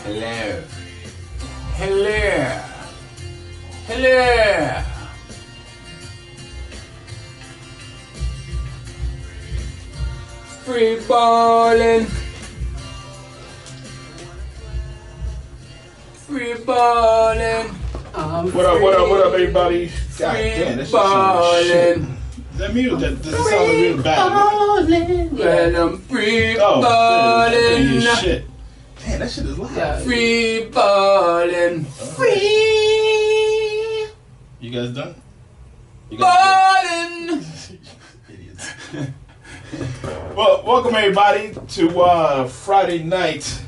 Hello. Hello. Hello. Free ballin'. Free ballin'. What up, everybody? God damn, that shit sounds shit. Is that me or that sounds real bad? When I'm free Oh, ballin'. yeah, shit. Damn, that shit is loud. Yeah, free ballin'. Free. You guys done? Ballin'. Idiots. Well, welcome everybody to Friday night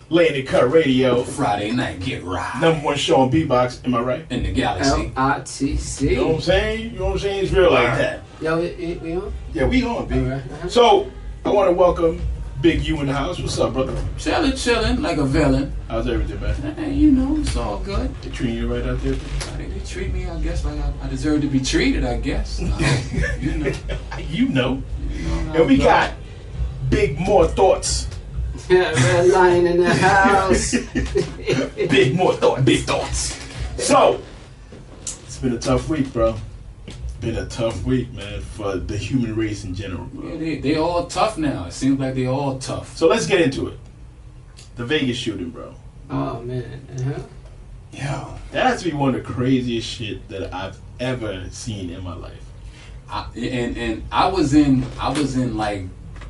Laying the Cut Radio. Friday night, get right. #1 show on B-Box, am I right? In the galaxy. LITC. You know what I'm saying? You know what I'm saying? It's real like that. Yo, we on? Yeah, we on, B. Right. So, I want to welcome Big U in the house. What's up, brother? Chillin' like a villain. How's everything, man? Hey, you know, it's all good. They treating you right out there? They treat me, I guess, like I deserve to be treated, I guess. You know. You know. how And we it goes. got Big More Thoughts. Red Lion in the house. Big More Thoughts. Big Thoughts. So, it's been a tough week, bro. Been a tough week, man, for the human race in general, bro. Yeah, they all tough now. It seems like they all tough. So let's get into it. The Vegas shooting, bro. Oh man. Yeah. That has to be one of the craziest shit that I've ever seen in my life. I was in like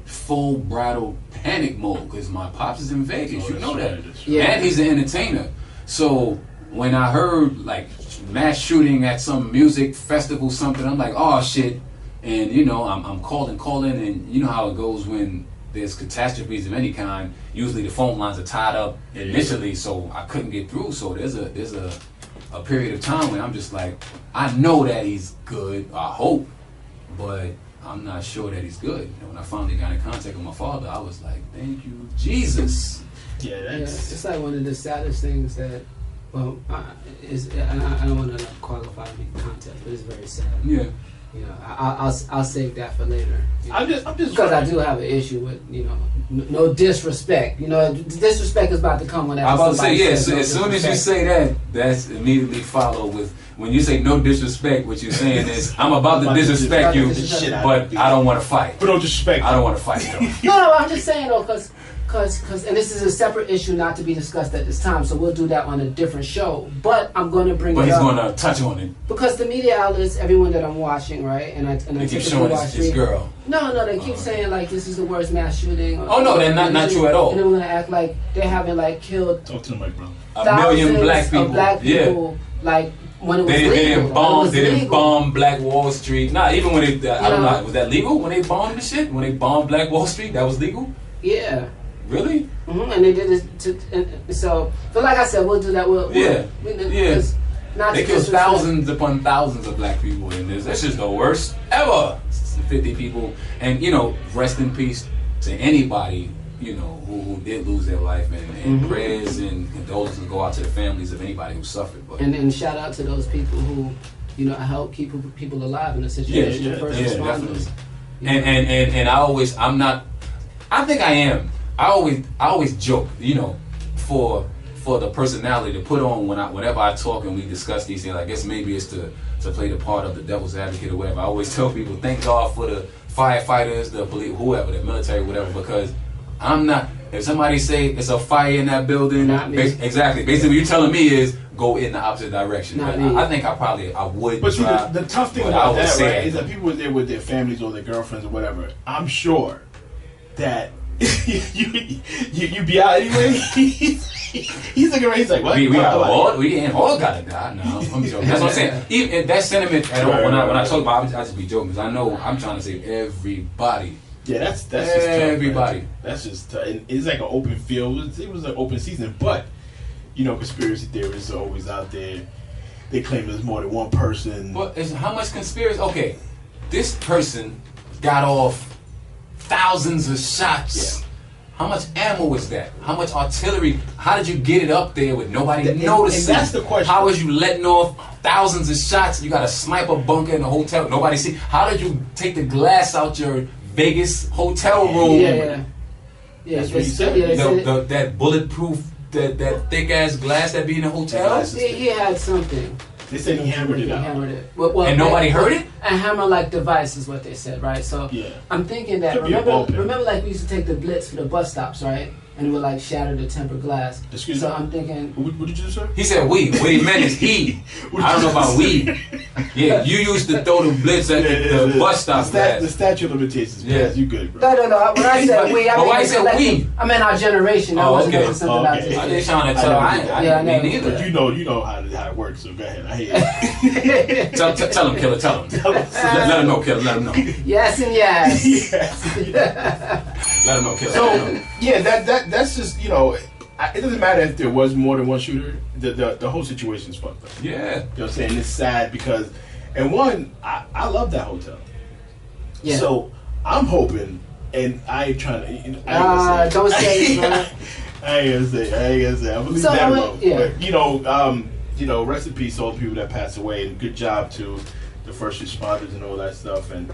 full bridal panic mode because my pops is in Vegas. You know that. Yeah. And he's an entertainer. So when I heard like mass shooting at some music festival, something, I'm like, oh shit. And you know, I'm calling, and you know how it goes when there's catastrophes of any kind. Usually the phone lines are tied up initially, so I couldn't get through. So there's a period of time when I'm just like, I know that he's good, I hope, but I'm not sure that he's good. And when I finally got in contact with my father, I was like, thank you, Jesus. Yeah, Yeah, that's... it's like one of the saddest things that, well, I don't want to qualify me content, but it's very sad. Yeah. You know, I'll save that for later. You know? I'm just because I do have an issue with, you know, no disrespect. You know, disrespect is about to come whenever. I was about to say, yeah, says so no as soon as you disrespect. say that, that's immediately followed with, when you say no disrespect, what you're saying is, I'm about to disrespect you, but I don't want to fight. But don't disrespect. I don't want to fight, though. No, I'm just saying though, because, and this is a separate issue not to be discussed at this time, so we'll do that on a different show. But I'm going to bring But it he's up. going to touch on it. Because the media outlets, everyone that I'm watching, right, and I They keep typically showing watch his girl. No, they keep saying like this is the worst mass shooting. Oh no, they're not true at all. And they're going to act like they haven't like killed Talk to the mic, bro. A million black people. of black people, like when it was They legal. didn't legal. bomb Black Wall Street. Nah, even when they, I don't know, was that legal when they bombed the shit? When they bombed Black Wall Street, that was legal? Yeah. Really? And they did it so like I said, we'll do that. Yeah. Not They to killed disrespect. thousands upon thousands of black people in this. That's just the worst ever. 50 people, and you know, rest in peace to anybody, you know, who did lose their life, and prayers and condolences go out to the families of anybody who suffered. But and shout out to those people who, you know, help keep people alive in a situation. Yeah, First responders. And I think I am. I always joke, you know, for the personality to put on whenever I talk and we discuss these things. I guess maybe it's to play the part of the devil's advocate or whatever. I always tell people, thank God for the firefighters, the police, whoever, the military, whatever, because I'm not. If somebody say it's a fire in that building, Not me. Exactly. Basically, what you're telling me is go in the opposite direction. Not But me. I think I would. But see, try, the tough thing but I about would that, say right, is that people were there with their families or their girlfriends or whatever. I'm sure that you be out anyway. He's looking around. He's like, what? We ain't all gotta die. No, I'm joking. That's what I'm saying. Even that sentiment at all. When I talk about, I just be joking because I know I'm trying to save everybody. Yeah, that's just everybody. Tough, that's just tough. And it's like an open field. It was an open season, but you know, conspiracy theorists are always out there. They claim there's more than one person. But how much conspiracy? Okay, this person got off thousands of shots. Yeah. How much ammo was that? How much artillery? How did you get it up there with nobody noticing? And that's the question. How was you letting off thousands of shots? You got a sniper bunker in the hotel. Nobody see. How did you take the glass out your Vegas hotel room? Yeah. That's what he said. Yeah, That bulletproof that thick ass glass that be in the hotel? He had something. They said he hammered it out. Well, and nobody heard it? A hammer-like device is what they said, right? So I'm thinking that, remember like we used to take the blitz for the bus stops, right? And it would like shatter the tempered glass. Excuse me? So I'm thinking... What did you say, sir? He said we. What he meant is he. I don't know about we. Yeah, you used to throw the blitz at the bus stop. The statute of limitations. Yeah, you good, bro. No. When I said we, I mean... why you said we? I meant our generation. I wasn't something I was I didn't trying to tell. I didn't neither. But you know how it works, so go ahead. I hear you. Tell him, killer. Tell him. Let him know, killer. Let him know. Yes and yes. Let him know, killer. So, yeah, that's just, you know, it doesn't matter if there was more than one shooter. The whole situation's fucked up. Yeah. You know what I'm saying? It's sad because, and one, I love that hotel. Yeah. So, I'm hoping, and I ain't trying to, don't say it, man. I ain't gonna say. I believe that alone. Yeah. But, you know, rest in peace to all the people that passed away, and good job to the first responders and all that stuff. And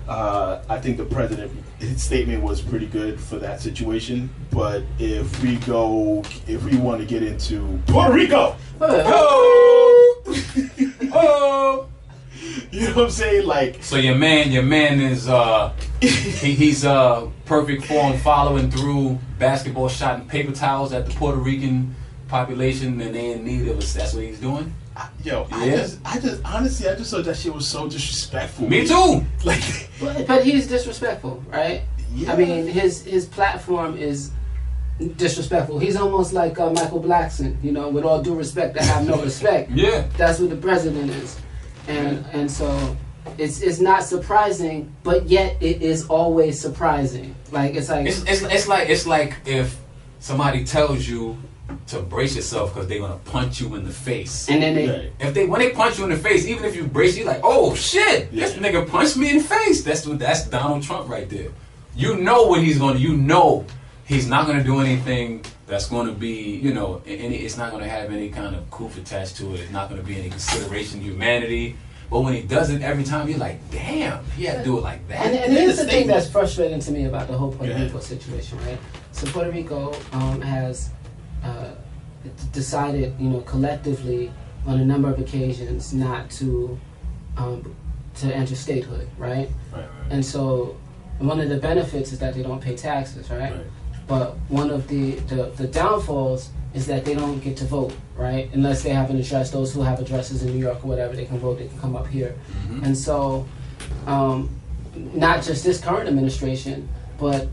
I think the president, his statement was pretty good for that situation. But if we want to get into Puerto Rico, you know what I'm saying? Like, so your man is he's perfect form following through basketball shot and paper towels at the Puerto Rican population, and they in need of us. That's what he's doing. I just honestly thought that shit was so disrespectful. Me too. Like, but he's disrespectful, right? Yeah. I mean, his platform is disrespectful. He's almost like Michael Blackson, you know, with all due respect, I have no respect. Yeah. That's what the president is. And so it's not surprising, but yet it is always surprising. Like it's like if somebody tells you to brace yourself because they're gonna punch you in the face, and then when they punch you in the face, even if you brace, you're like, oh shit, this nigga punched me in the face. That's Donald Trump right there. You know what he's gonna. You know he's not gonna do anything that's gonna be, you know, it's not gonna have any kind of coup attached to it. It's not gonna be any consideration of humanity. But when he does it every time, you're like, damn, he had to do it like that. And here's the thing that's frustrating to me about the whole Puerto Rico situation, right? So Puerto Rico has decided, you know, collectively on a number of occasions not to enter statehood, right? Right. And so one of the benefits is that they don't pay taxes, right? But one of the downfalls is that they don't get to vote, right? Unless they have an address. Those who have addresses in New York or whatever, they can vote, they can come up here. Mm-hmm. And so, not just this current administration, but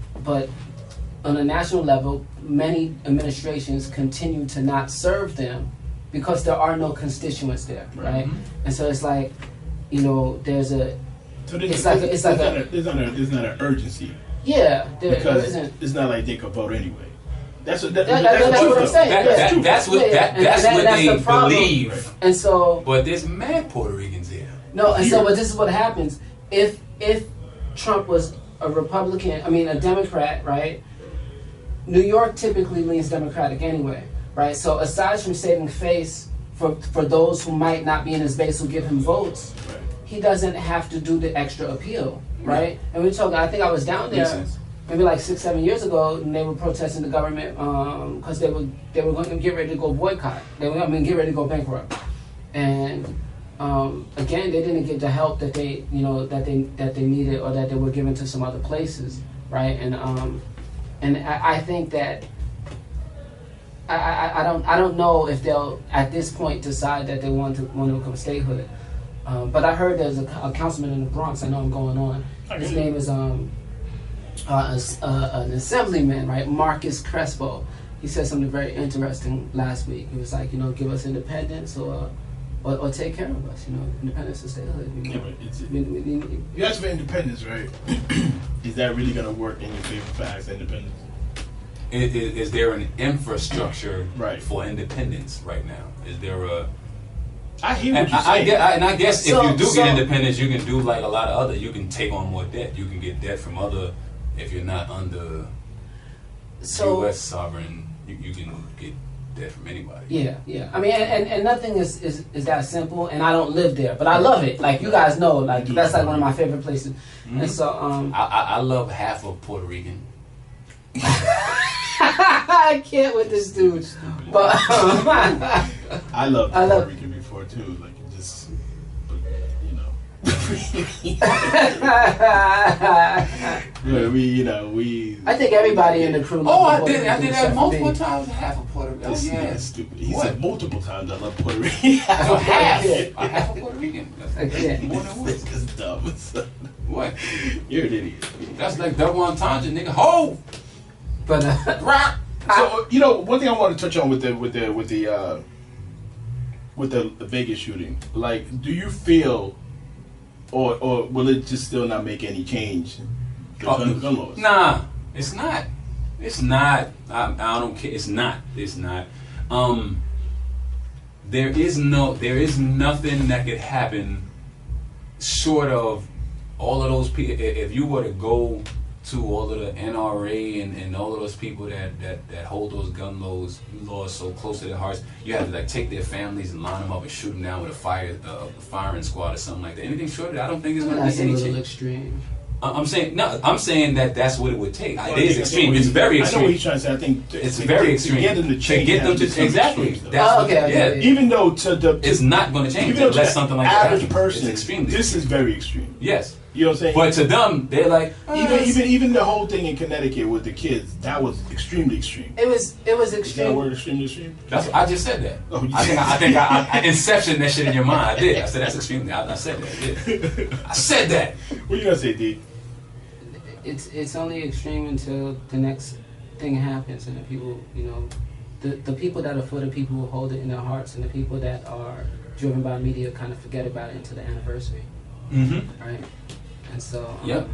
on a national level, many administrations continue to not serve them because there are no constituents there, right? Mm-hmm. And so it's like, you know, there's not an urgency. Yeah, because it's not like they could vote anyway. That's what I'm saying. That's what they believe. Right. And so, but there's mad Puerto Ricans here. No, and so, but this is what happens if Trump was a Republican, a Democrat, right? New York typically leans Democratic anyway, right? So aside from saving face for those who might not be in his base who give him votes, he doesn't have to do the extra appeal, right? And we're talking, I think I was down there maybe like 6-7 years ago, and they were protesting the government because they were going to get ready to go boycott. They were get ready to go bankrupt. And again, they didn't get the help that they needed or that they were given to some other places, right? And I think that I don't know if they'll at this point decide that they want to become statehood. But I heard there's a councilman in the Bronx. I know I'm going on. His name is an assemblyman, right? Marcus Crespo. He said something very interesting last week. He was like, give us independence or take care of us, independence and statehood. You asked for independence, right? Is that really going to work in your favor for access independence? Is there an infrastructure for independence right now? Is there a... I hear what you're saying. I guess if you do get independence, you can do like a lot of other... You can take on more debt. You can get debt from other... If you're not under U.S. sovereign, you can get debt from anybody. Yeah. And nothing is that simple. And I don't live there, but I love it. Like you guys know, like that's like one of my favorite places. Mm-hmm. And so I love half of Puerto Rican. I can't with this dude. But I loved Puerto Rican before too. Like it just, you know. we. I think everybody in the crew. I did that multiple times. Half of Puerto Rican. This is stupid. He said multiple times. I love Puerto Rican. Half of Puerto Rican. That's more than once. That's dumb. What? You're an idiot. That's like double entendre, nigga. Ho! But rock. So one thing I want to touch on with the Vegas shooting, like, do you feel, or will it just still not make any change? The gun laws? Nah, it's not. It's not. I don't care. It's not. It's not. There is nothing that could happen short of all of those people. If you were to go to all of the NRA and all of those people that hold those gun laws so close to their hearts, you have to like take their families and line them up and shoot them down with a firing squad or something like that. Anything short of that, I don't think it's going to be any change. Extreme. I'm saying that's what it would take. It is extreme. It's very extreme. I know what he's trying to say. I think it's very extreme. To get them to change. To get them to exactly. Okay. Even though it's not going to change unless something like that happens. Average person, it's extremely. This is very extreme. Yes. You know what I'm saying? But to them, they're like even the whole thing in Connecticut with the kids, that was extremely extreme. It was extreme. Is that word extremely extreme? That's what I just said that. Oh, I think I inception that shit in your mind. I did. I said that's extremely. I said that. I said that. What you gonna say, D? It's only extreme until the next thing happens, and the people, the people that are for the people who hold it in their hearts, and the people that are driven by media kind of forget about it until the anniversary. Mm-hmm. Right. And so. Yep.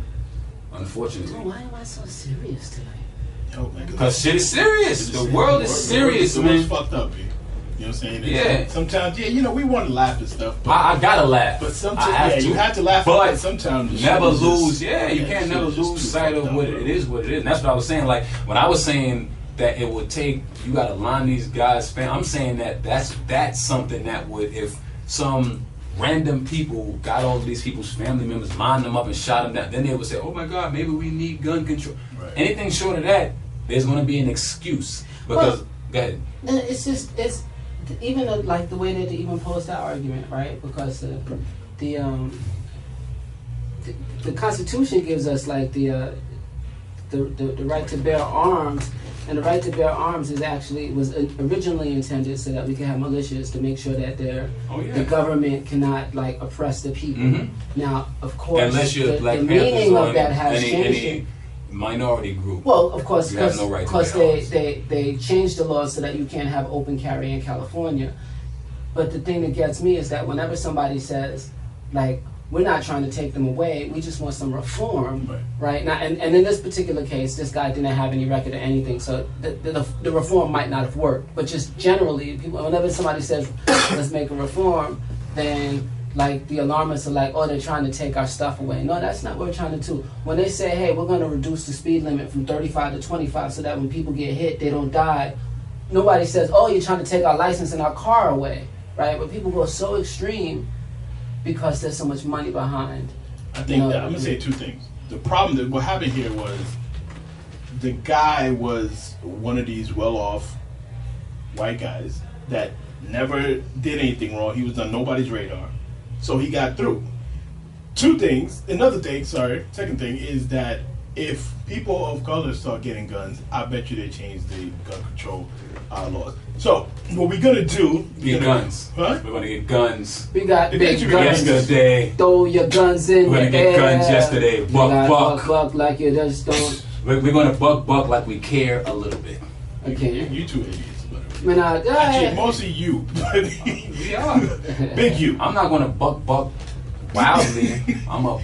Unfortunately. So why am I so serious tonight? Yo, man. Because shit is serious. The world is serious, man. The world's fucked up, man. You know what I'm saying? Yeah. Sometimes, we want to laugh and stuff. But I gotta laugh. But sometimes, you have to laugh. But sometimes, never lose. You can't never lose sight of what it is. What it is. And that's what I was saying. Like when I was saying that it would take, you got to line these guys. I'm saying that's something that would, if some random people got all of these people's family members, lined them up and shot them down, then they would say, "Oh my God, maybe we need gun control." Right. Anything short of that, there's going to be an excuse because. Go ahead. It's even like the way that they even pose that argument, right? Because the Constitution gives us like the right to bear arms, and the right to bear arms was originally intended so that we can have militias to make sure that the government cannot like oppress the people. Mm-hmm. Now, of course, unless you're the meaning of that has changed. Any minority group. Well, of course, because no right they changed the laws so that you can't have open carry in California. But the thing that gets me is that whenever somebody says, like, we're not trying to take them away, we just want some reform, right? Now, and in this particular case, this guy didn't have any record or anything, so the reform might not have worked. But just generally, whenever somebody says, let's make a reform, then like the alarmists are like, oh, they're trying to take our stuff away. No, that's not what we're trying to do. When they say, hey, we're going to reduce the speed limit from 35 to 25 so that when people get hit, they don't die, nobody says, oh, you're trying to take our license and our car away, right? But people go so extreme because there's so much money behind. I think that, I'm going to say two things. The problem that what happened here was the guy was one of these well-off white guys that never did anything wrong. He was on nobody's radar. So he got through. Second thing is that if people of color start getting guns, I bet you they change the gun control laws. So what we're gonna do? Get guns. Huh? We're gonna get guns. We got big guns. Yesterday. Throw your guns in. We're gonna get guns yesterday. Buck like you just don't. We're gonna buck like we care a little bit. Okay. You two idiots. Actually, mostly you. We are. Big you. I'm not gonna buck wildly. I might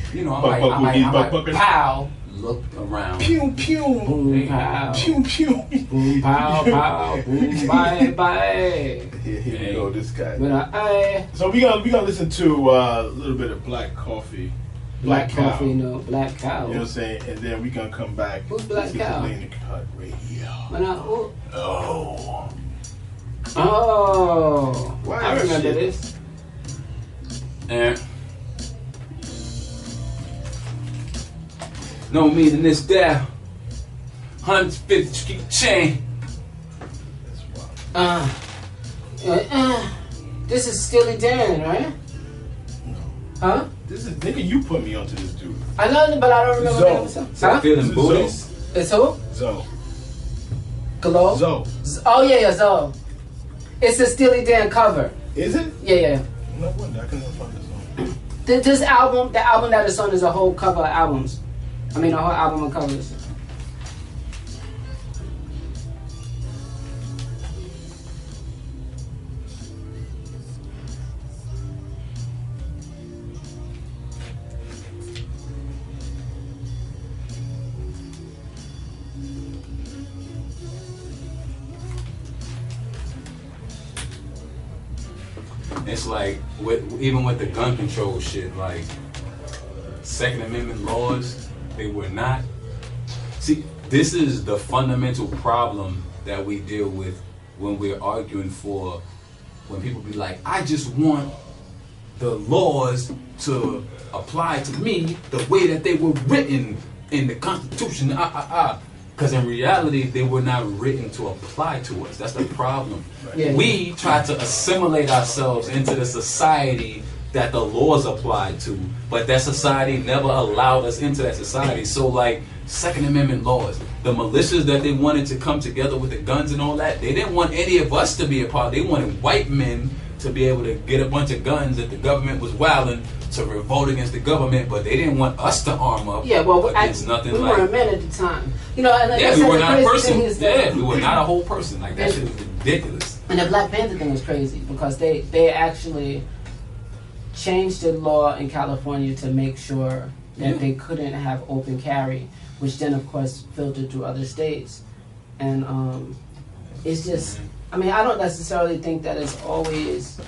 pow, look around. Pew pew. Boom pow. Pew pew. Boom pow pow. Boom bye bye. Here we go, this guy. So we gonna listen to a little bit of Black Coffee. Black Coffee, Black Cow. You know what I'm saying? And then we gonna come back. Who's Black Cow? Cut Radio. Oh, I remember this. And no meaning this there. 150th Street chain. This is Steely Dan, right? No. Huh? This is nigga. You put me onto this dude. I know, but I don't remember the name of the song. Huh? Feeling booties. It's who? Zoe. Glow? Zoe. Oh yeah, Zoe. It's a Steely Dan cover. Is it? Yeah. No wonder I couldn't find this song. This album, the album that it's on, is a whole cover of albums. I mean, a whole album of covers. It's like, even with the gun control shit, like, Second Amendment laws, they were not. See, this is the fundamental problem that we deal with when we're arguing for, when people be like, I just want the laws to apply to me the way that they were written in the Constitution, Because in reality, they were not written to apply to us. That's the problem. Yeah. We try to assimilate ourselves into the society that the laws apply to, but that society never allowed us into that society. So like Second Amendment laws, the militias that they wanted to come together with the guns and all that, they didn't want any of us to be a part. They wanted white men to be able to get a bunch of guns that the government was wilding to revolt against the government, but they didn't want us to arm up. Yeah, well, against nothing we like. weren't men at the time. You know, and like Yeah, we were not a person. Yeah, we were not a whole person. Like that shit was ridiculous. And the Black Panther thing was crazy because they actually changed the law in California to make sure that they couldn't have open carry, which then of course filtered through other states. And it's just, I mean, I don't necessarily think that it's always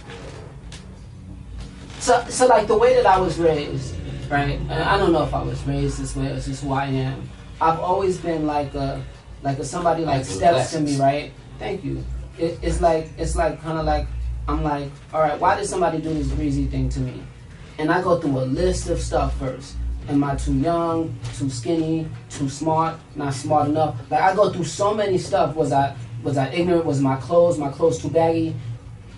so like the way that I was raised, right? And I don't know if I was raised this way, it's just who I am. I've always been like a somebody like steps to me, right? Thank you. It's like kind of like I'm like, all right, why did somebody do this breezy thing to me? And I go through a list of stuff first. Am I too young, too skinny, too smart, not smart enough? Like I go through so many stuff. Was I ignorant? Was my clothes too baggy?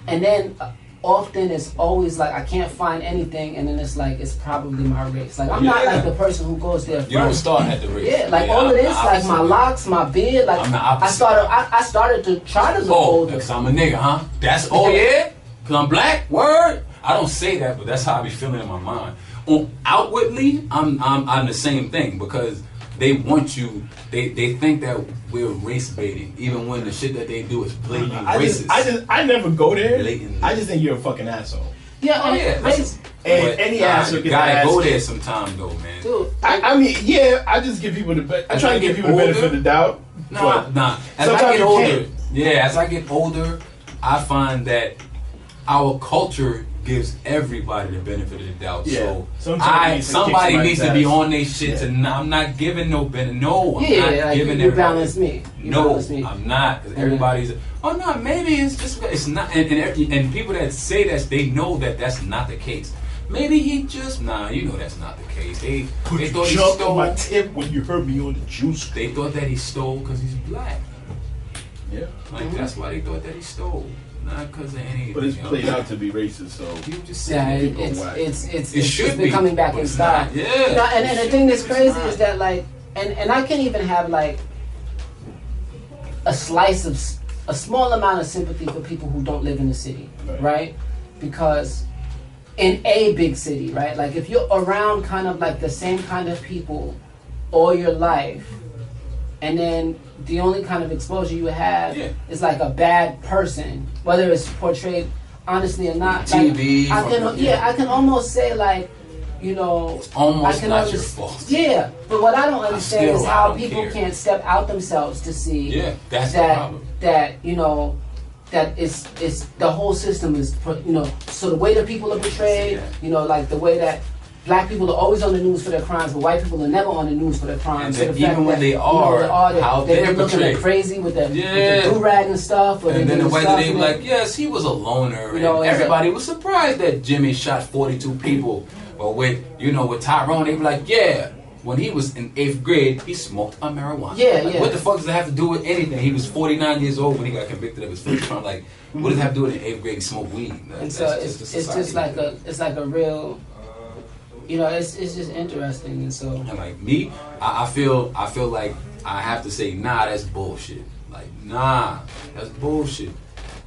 And then often it's always like I can't find anything, and then it's like it's probably my race. Like I'm not like the person who goes there first. You don't start at the race. Yeah, like all of this, like my locks, my beard, like I started to try to look older. Because I'm a nigga, huh? That's yeah? Because I'm black? Word? I don't say that, but that's how I be feeling in my mind. Outwardly, I'm the same thing because they want you. They think that we're race baiting, even when the shit that they do is blatantly racist. I never go there. Blatantly. I just think you're a fucking asshole. Yeah, And any asshole you gotta go there sometime though, man. Dude, I mean, yeah, I just give people I try to give people the benefit of the doubt. Nah. As I get older, as I get older, I find that our culture gives everybody the benefit of the doubt. Yeah. So somebody needs to be on their shit. I'm not giving no benefit. No, I'm not giving you balance me. I'm not. Because everybody's. Oh no, maybe it's just. It's not. And people that say that they know that that's not the case. Maybe he just you know that's not the case. They thought he stole. On my tip when you heard me on the juice. They thought that he stole because he's black. Yeah. Like that's why they thought that he stole. Not because of anything. But it's played out to be racist, so you just it's becoming back in style. Yeah. You know, and the thing that's crazy is that like, and I can even have like a small amount of sympathy for people who don't live in the city, right? Because in a big city, right? Like if you're around kind of like the same kind of people all your life, and then the only kind of exposure you have is like a bad person, whether it's portrayed honestly or not. TV. Like, I can almost say like, you know, it's almost not your fault. Yeah, but what I don't understand is how people can't step out themselves to see that's the problem. That you know, that it's the whole system is, you know, so the way that people are portrayed, you know, like the way that black people are always on the news for their crimes, but white people are never on the news for their crimes. And even when they are, how they're looking at crazy with the do-rag and stuff. And then the way that they were like, yes, he was a loner. You know, and everybody was surprised that Jimmy shot 42 people. Or with Tyrone, they were like, when he was in 8th grade, he smoked a marijuana. Yeah, like, yeah. What the fuck does that have to do with anything? He was 49 years old when he got convicted of his first crime. Like, what does that have to do with in 8th grade? He smoked weed. And so it's just like a real, you know, it's just interesting. And so, and like me, I feel like I have to say, nah, that's bullshit. Like, nah, that's bullshit.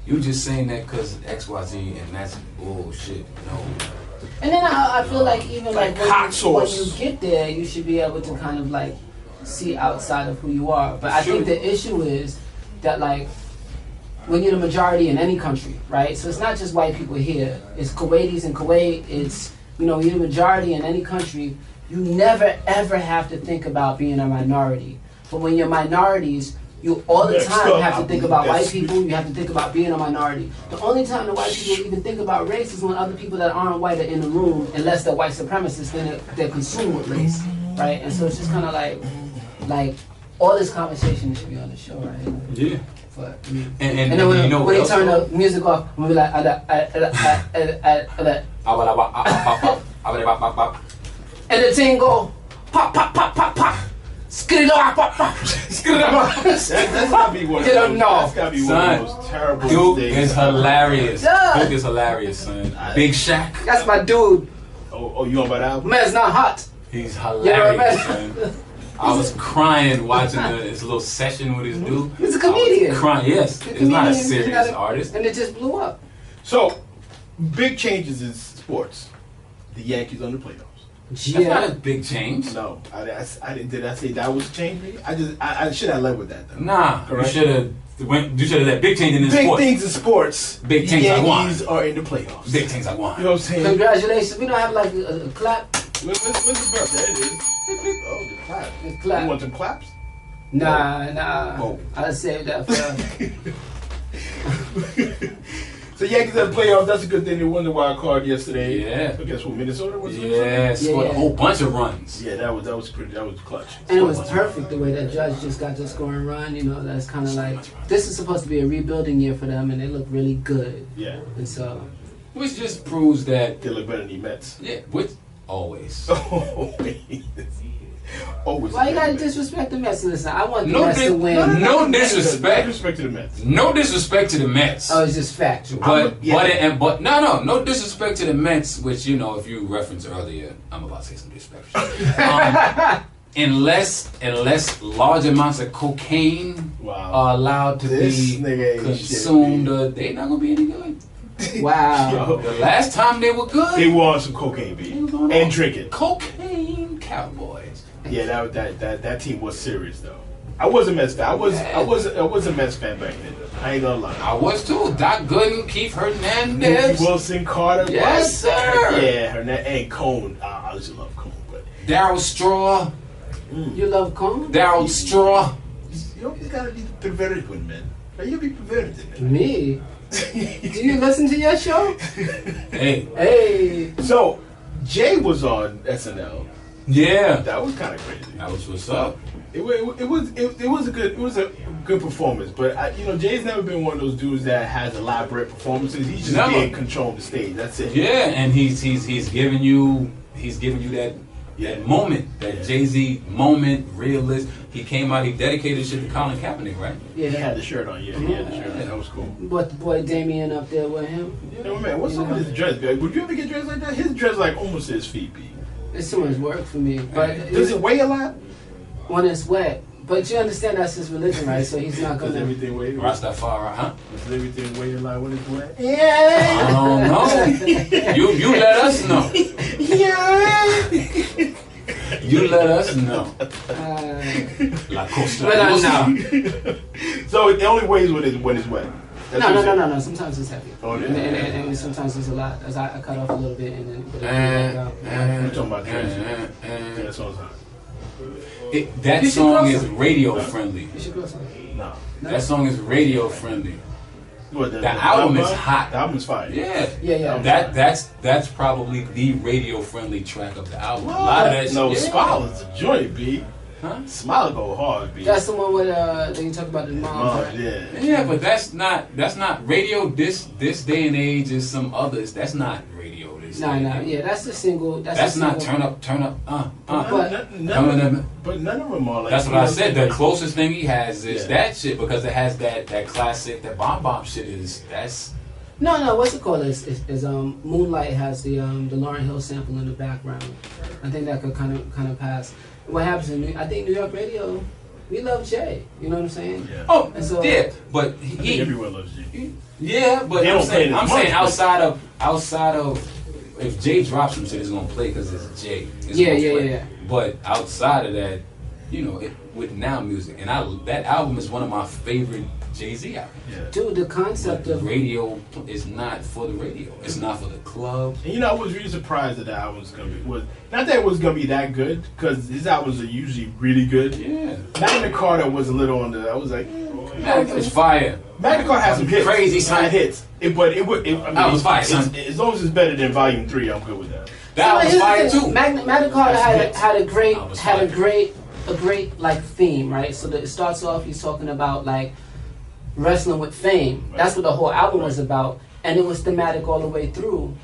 You just saying that because XYZ, and that's bullshit. No. And then I feel like even like when you get there, you should be able to kind of like see outside of who you are. But I think the issue is that like when you're the majority in any country, right? So it's not just white people here. It's Kuwaitis in Kuwait. It's, you know, you're the majority in any country. You never ever have to think about being a minority. But when you're minorities, you all the time have to think about white people. You have to think about being a minority. The only time the white people even think about race is when other people that aren't white are in the room, unless they're white supremacists, then they're consumed with race, right? And so it's just kind of like all this conversation should be on the show, right? Yeah. But, and then when, you know when they turn the music off, we'll be like, and the thing go, pop, pop, pop, pop, pop. That's gotta be one of those terrible Duke things. is hilarious. Yeah. Duke is hilarious, son. Big Shaq. That's my dude. Oh, you on by that? Man's not hot. He's hilarious, man. son. I was crying watching his little session with his dude. He's a comedian. I was crying, yes. He's not a serious artist. And it just blew up. So, big changes in sports. The Yankees on the playoffs. Yeah. That's not a big change. No, I didn't. Did I say that was a change? I should have led with that though. Nah, correct? You should have let big change in big sports. Things in sports. Big things the I won. Yankees are in the playoffs. Big things I won. You know what I'm saying? Congratulations. We don't have like a clap. What's the best? There it is. Oh, the clap. The clap. You want some claps? Nah. Oh. I'll save that for. So Yankees at the playoffs, that's a good thing. They won the wild card yesterday. Yeah. I guess what, Minnesota was it? Yeah, scored a whole bunch of runs. Yeah, that was clutch. And it was perfect the way that Judge just got the scoring run. You know, that's kind of like, this is supposed to be a rebuilding year for them, and they look really good. Yeah. And so. Which just proves that they look better than the Mets. Yeah, which always. Always. Why you gotta disrespect the Mets? Listen, I want the Mets to win. No disrespect. No disrespect to the Mets. No disrespect to the Mets. Oh, it's just factual. But no disrespect to the Mets. Which, you know, if you referenced earlier, I'm about to say some disrespect. Unless large amounts of cocaine are allowed to be consumed, they're not gonna be any good. Wow. The last time they were good, they won some cocaine, B, and drinking. Cocaine Cowboys. Yeah, that team was serious though. I was a Mets fan. I was a Mets fan back then. I ain't gonna lie. I was too. Doc Gooden, Keith Hernandez, Wilson, Carter. Yes, sir. Yeah, Hernandez and Cone. I just love Cone, but Darryl Straw. You love Cone? Darryl Straw. You always gotta be perverted with men. You be perverted, man. Me? Do you listen to your show? Hey. So, Jay was on SNL. Yeah. That was kind of crazy. That was what's up. It was a good performance, but Jay's never been one of those dudes that has elaborate performances. He's just being control the stage. That's it. Yeah, and he's giving you that moment, that Jay-Z moment, realist. He came out, he dedicated shit to Colin Kaepernick, right? Yeah, he had the shirt on. Yeah, he had the shirt on. That was cool. But the boy Damien up there with him. Yeah, man, what's up with his dress? Would you ever get dressed like that? His dress like almost his feet, B. It's too much work for me. But does it weigh a lot? When it's wet. But you understand that's his religion, right? So he's not gonna. Does everything weigh? Rastafari, huh? Does everything weigh a lot when it's wet? Yeah. I don't know. You let us know. Yeah. You let us know. La Costa. So it only weighs when it's wet. No. Sometimes it's heavy. Oh, yeah. And sometimes it's a lot. As I cut off a little bit and then put it back out. You're talking about that song's hot. That song is radio friendly. You should go something. No. That song is radio friendly. What, the album is hot. The album's fire. Yeah. That's probably the radio friendly track of the album. What? A lot of that shit. No, Spotlight is a joint, B. Huh? Smile go hard, B. That's the one with that you talk about the mom. Right? Yeah, but that's not radio. This day and age is some others. That's not radio. No, yeah, that's the single. That's not turn up. But none of them are like. That's what I said. The closest thing he has is that shit because it has that classic, that bomb shit is that's. No. What's it called? Is Moonlight has the Lauryn Hill sample in the background. I think that could kind of pass. What happens in I think New York radio, we love Jay. You know what I'm saying? Yeah. Oh, so, yeah, but everyone loves Jay. Yeah, but I'm saying outside of if Jay drops some shit, it's gonna play because it's Jay. Yeah. But outside of that, with now music, and that album is one of my favorite Jay-Z albums. Yeah. Dude, the concept of radio is not for the radio. It's not for the club. And I was really surprised that album was gonna be not that it was gonna be that good because his albums are usually really good. Yeah. Magna Carta was a little on the. I was like, it's fire. Magna Carta has some hits, crazy son. hits. It was fire, son. As long as it's better than Volume 3, I'm good with that. That was fire too. Magna Carta had a great like theme, right? So that it starts off, he's talking about like wrestling with fame. Right. That's what the whole album was about, and it was thematic all the way through.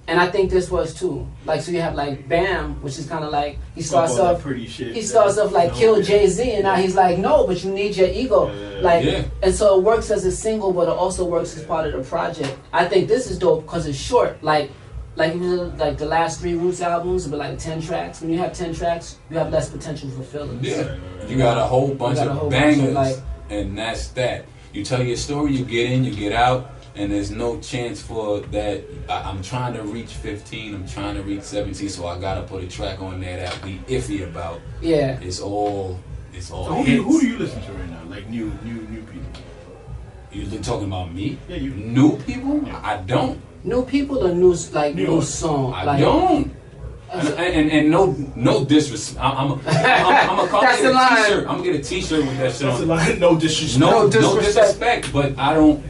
And I think this was too. Like, so you have like Bam, which is kind of like he starts off pretty shit. He starts off like kill Jay-Z, and now he's like, no, but you need your ego, and so it works as a single, but it also works as part of the project. I think this is dope because it's short. Like the last 3 Roots albums, but like 10 tracks. When you have 10 tracks, you have less potential for fillers. Yeah, you got a whole bunch of bangers, and that's that. You tell your story, you get in, you get out, and there's no chance for that. I'm trying to reach 15, I'm trying to reach 17, so I gotta put a track on there that we iffy about. Yeah. It's all so who do you listen to right now? Like new people? You talking about me? Yeah, you. New people? Yeah. I don't. New people or new song? I don't. And no disrespect. I'm gonna call That's it a line. T-shirt. I'm gonna get a T-shirt with that shit That's on. the line. No disrespect. No disrespect. But I don't.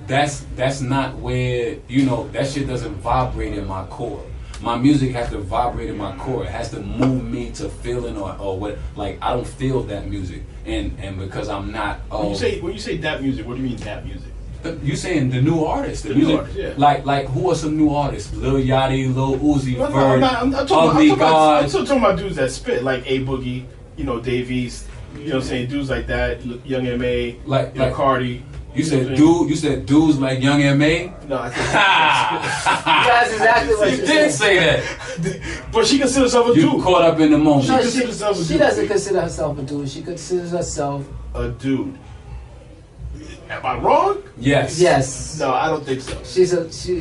That's not where that shit doesn't vibrate in my core. My music has to vibrate in my core. It has to move me to feeling or what. Like I don't feel that music, and because I'm not. When you say that music, what do you mean that music? You saying the new artists, the music, new artists, yeah. Like who are some new artists? Lil Yachty, Lil Uzi Vert, I'm Ugly God. I'm still talking about dudes that spit, like A Boogie, Dave East, what I'm saying, dudes like that, Young M.A., like Cardi. You said dudes like Young M.A.? No, I think that's exactly what you did say that. But she considers herself a dude. You caught up in the moment. No, she doesn't consider herself a dude. She considers herself a dude. Am I wrong? Yes. No, I don't think so. She's.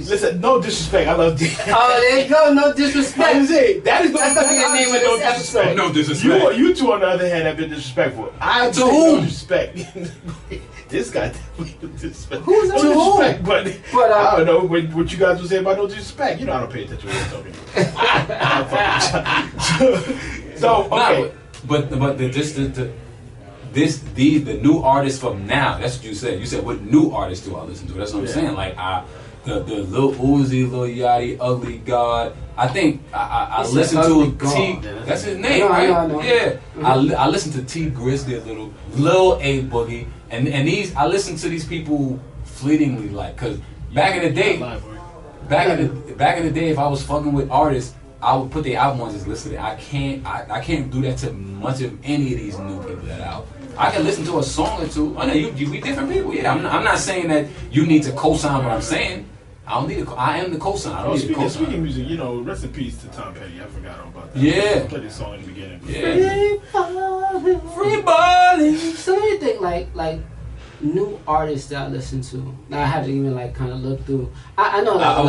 Listen, no disrespect. I love D. Oh, there you go. No disrespect. That is gonna be the name of this episode. No disrespect. You two, on the other hand, have been disrespectful. I to whom? No disrespect. This guy definitely disrespect. Who's no disrespect? But I don't know what you guys would say about no disrespect. I don't pay attention to what you're talking about. So okay, but the new artists from now. That's what you said. You said what new artists do I listen to? That's what I'm saying. Like the Lil Uzi, Lil Yachty, Ugly God. I think I listen to T. That's his name, right? No. Yeah. Mm-hmm. I listen to T Grizzly a little, Lil A Boogie, and these I listen to these people fleetingly, like, cause back in the day, if I was fucking with artists, I would put their album on just listen to it. I can't do that to much of any of these new people that out. I can listen to a song or two. I know we different people. Yeah, I'm not saying that you need to co-sign what I'm saying. I don't need I am the co-sign. I don't need a co-sign. Speaking music, rest in peace to Tom Petty. I forgot all about that. Yeah. I played this song in the beginning. Yeah. Free balling. So what do you think, like new artists that I listen to? Now I have to even kind of look through. I know a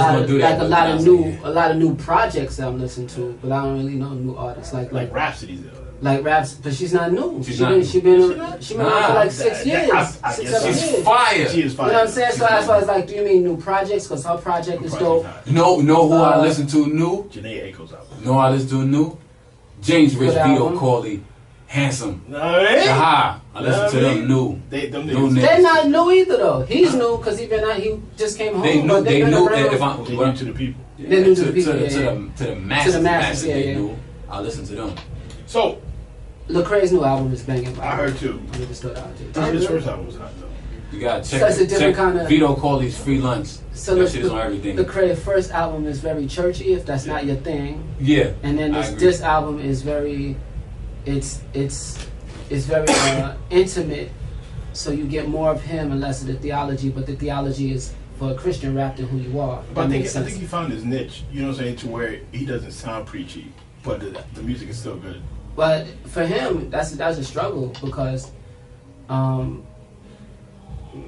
lot of new projects that I'm listening to, but I don't really know new artists like Rhapsody though. Like Raps, but she's not new. She's been around for like 6 years. 6-7 years. She's fire. She is fire. You know what I'm saying? So that's why I was like, do you mean new projects? Because her project is dope. Know who I listen to new? Janae Aiko's album. Know I listen to new? James Rich V.O. Corley. Handsome. I listen to them new. They're not new either though. He's new because he just came home. They knew They're new to the people. They're new to the people. To the masses. They knew. I listen to them. So, Lecrae's new album is banging. I heard too. I just thought out his first album was not though. You gotta check. So it's a different kind of. Vito call these free lunch. So that shit is on everything. Lecrae's first album is very churchy, if that's not your thing. Yeah. And then this album is very, it's very intimate. So you get more of him and less of the theology, but the theology is for a Christian rap than who you are. But I think he found his niche. You know what I'm saying? To where he doesn't sound preachy, but the music is still good. But for him, that's a struggle because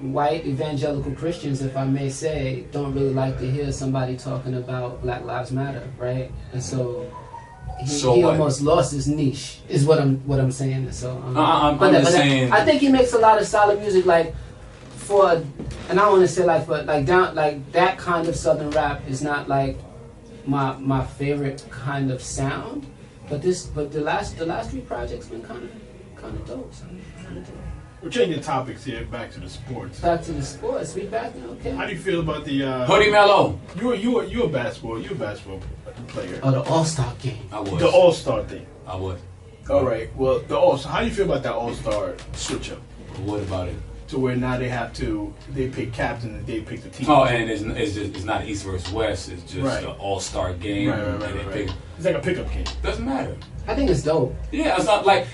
white evangelical Christians, if I may say, don't really like to hear somebody talking about Black Lives Matter, right? And so he almost lost his niche, is what I'm saying. So I'm just saying. I think he makes a lot of solid music, like for, and I want to say like for like down like that kind of Southern rap is not like my favorite kind of sound, but the last 3 projects been kind of dope. We're changing topics here. Back to the sports. Back to the sports. We back now. Okay. How do you feel about the Hoodie Mello? You a basketball player. Oh, the All-Star game. I was. The All-Star thing. I was. All right. Well, the All-Star. How do you feel about that All-Star switch up? What about it? To where now they pick captain and they pick the team. Oh, and it's not East versus West. It's just an All-Star game. Right. It's like a pickup game. Doesn't matter. I think it's dope. Yeah, it's not like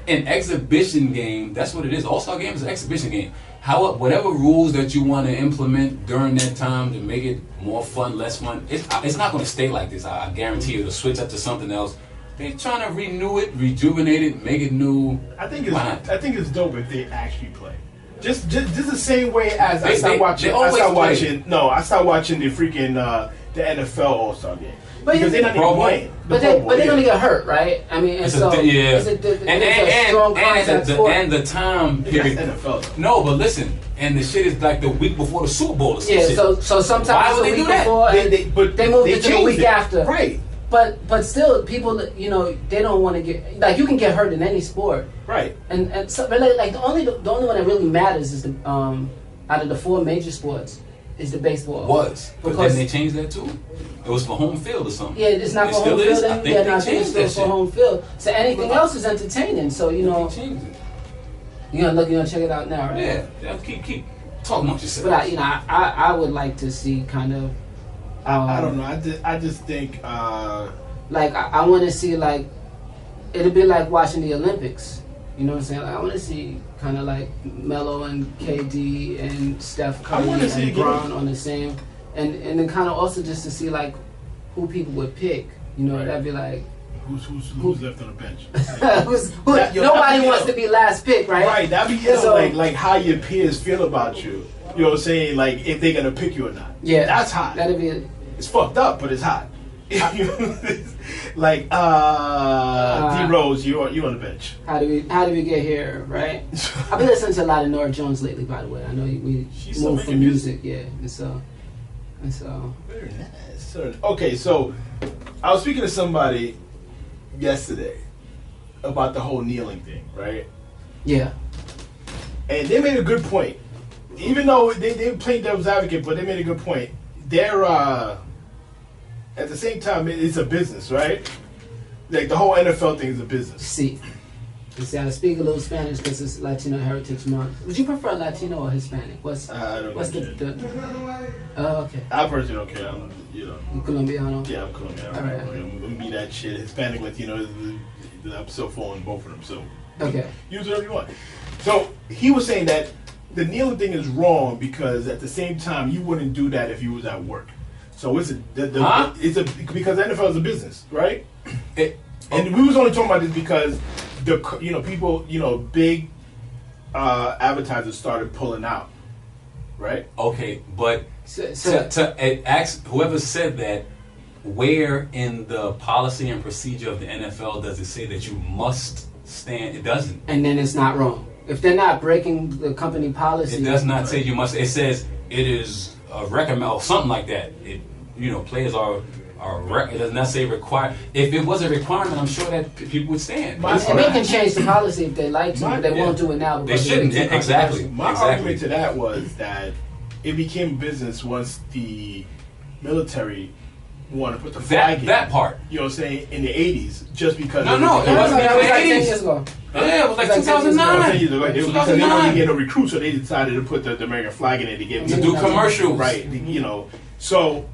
an exhibition game. That's what it is. All-Star game is an exhibition game. Whatever rules that you want to implement during that time to make it more fun, less fun, it's not going to stay like this. I guarantee you, it'll switch up to something else. They're trying to renew it, rejuvenate it, make it new. I think it's dope if they actually play. Just the same way as I start watching the freaking the NFL All-Star game. Because they're not even playing. But they're gonna get hurt, right? I mean, and the time period. NFL. No, but listen, and the shit is like the week before the Super Bowl. Or some shit. So sometimes why would they do that? Before, they moved it to the week after, right? But still, people, they don't want to get, like, you can get hurt in any sport, right? And so, but like the only one that really matters is the out of the 4 major sports is the baseball. But then they changed that too. It was for home field or something. Yeah, it's not for home field. I think they changed that shit. For home field. So anything else is entertaining. So you're gonna check it out now, right? Yeah. Keep talking about yourself. But I would like to see kind of. I don't know. I just think. Like I want to see, like, it'll be like watching the Olympics. You know what I'm saying? Like, I want to see kind of like Melo and KD and Steph Curry and Bron on the same. And then kind of also just to see like who people would pick, that'd be like who's left on the bench. Nobody wants to be last pick, right? Right, that'd be like how your peers feel about you. You know what I'm saying? Like if they're gonna pick you or not. Yeah, that's hot. That'd be. It's fucked up, but it's hot. Like D Rose, you on the bench. How do we get here, right? I've been listening to a lot of Nora Jones lately, by the way. I know we moved from music, yeah, and so. Very nice. Okay, so I was speaking to somebody yesterday about the whole kneeling thing, right? Yeah. And they made a good point. Even though they played devil's advocate, but they made a good point. They're at the same time, it's a business, right? Like the whole NFL thing is a business. See, I speak a little Spanish because it's Latino Heritage Month. Would you prefer Latino or Hispanic? I don't know. Oh, okay. I personally don't care. You Colombiano? Yeah, I'm Colombiano. All right. I'm gonna be that shit. Hispanic, Latino. I'm so full in both of them. So okay, use whatever you want. So he was saying that the kneeling thing is wrong because at the same time you wouldn't do that if you was at work. So because NFL is a business, right? And we was only talking about this because people, big advertisers started pulling out, right? Okay, but to ask whoever said that, where in the policy and procedure of the NFL does it say that you must stand? It doesn't. And then it's not wrong. If they're not breaking the company policy, it does not say you must. It says it is a recommend or something like that. Players are. It does not say require. If it was a requirement, I'm sure that people would stand. And they can change the policy if they like to, but they won't do it now. They shouldn't. Exactly. My argument to that was that it became business once the military want to put the flag in. That part. You know what I'm saying? In the 80s, just because. No, it wasn't in the 80s. Yeah, it was like 2009. 10 years ago. Because they wanted to get a recruit, so they decided to put the American flag in it to do commercials. Right. You know, so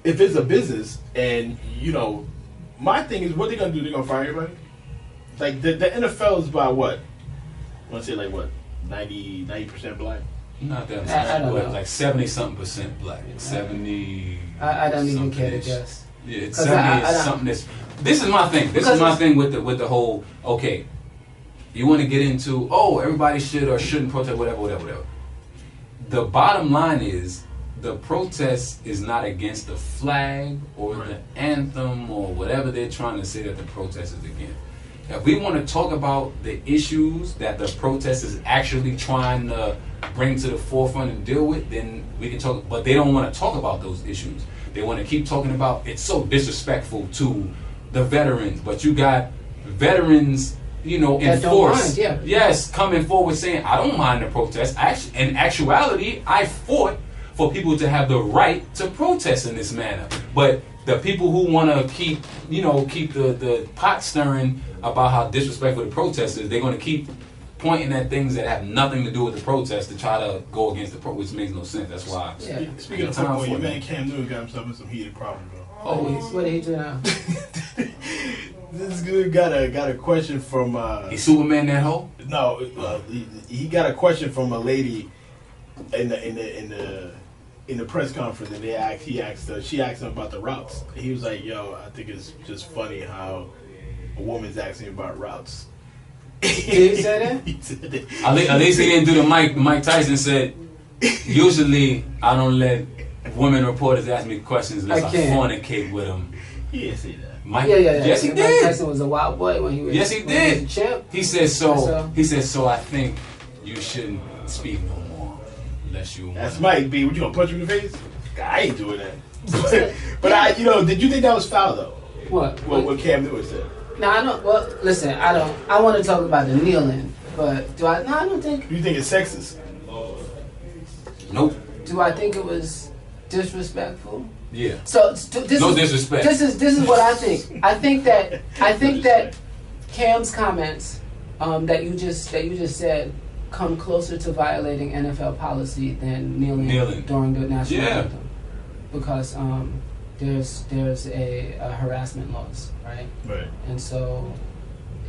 if it's a business and, you know, my thing is what they're going to do, they're going to fire everybody? Like, the NFL is about what? I want to say like what? 90% black? Not that much, but like 70-something% black. 70. I don't even care to guess. Yeah, it's 70 something. This is my thing. This is my thing with the whole. Okay, you want to get into everybody should or shouldn't protest, whatever. The bottom line is the protest is not against the flag or the anthem or whatever they're trying to say that the protest is against. If we want to talk about the issues that the protest is actually trying to bring to the forefront and deal with, then we can talk. But they don't want to talk about those issues. They want to keep talking about it's so disrespectful to the veterans. But you got veterans, you know, in force. Yes, coming forward saying, I don't mind the protest. In actuality, I fought for people to have the right to protest in this manner. But the people who want to keep the pot stirring about how disrespectful the protest is, they're going to keep pointing at things that have nothing to do with the protest to try to go against the which makes no sense. That's why. Yeah. Speaking of football, your man Cam Newton got himself in some heated problems, bro. What did he do now? This dude got a question from. He Superman that hoe? No, he got a question from a lady in the press conference, and she asked him about the routes. And he was like, "Yo, I think it's just funny how a woman's asking about routes." Did he say that? He said that. At least he didn't do the Mike Tyson said. Usually, I don't let women reporters ask me questions unless I fornicate with them. He didn't say that. Yes, he did. Mike Tyson was a wild boy when he was. Yes, he did. He was a champ. He said so. He said so. I think you shouldn't speak no more unless you. That's Mike B. What, you gonna punch him in the face? I ain't doing that. But did you think that was foul though? What Cam Newton said? No, I don't. Well, listen, I don't. I want to talk about the kneeling, but do I? No, I don't think. Do you think it's sexist? Nope. Do I think it was disrespectful? Yeah. So this no disrespect. This is what I think. I think that Cam's comments that you just said come closer to violating NFL policy than kneeling. During the national anthem, because there's a harassment laws, right? Right. And so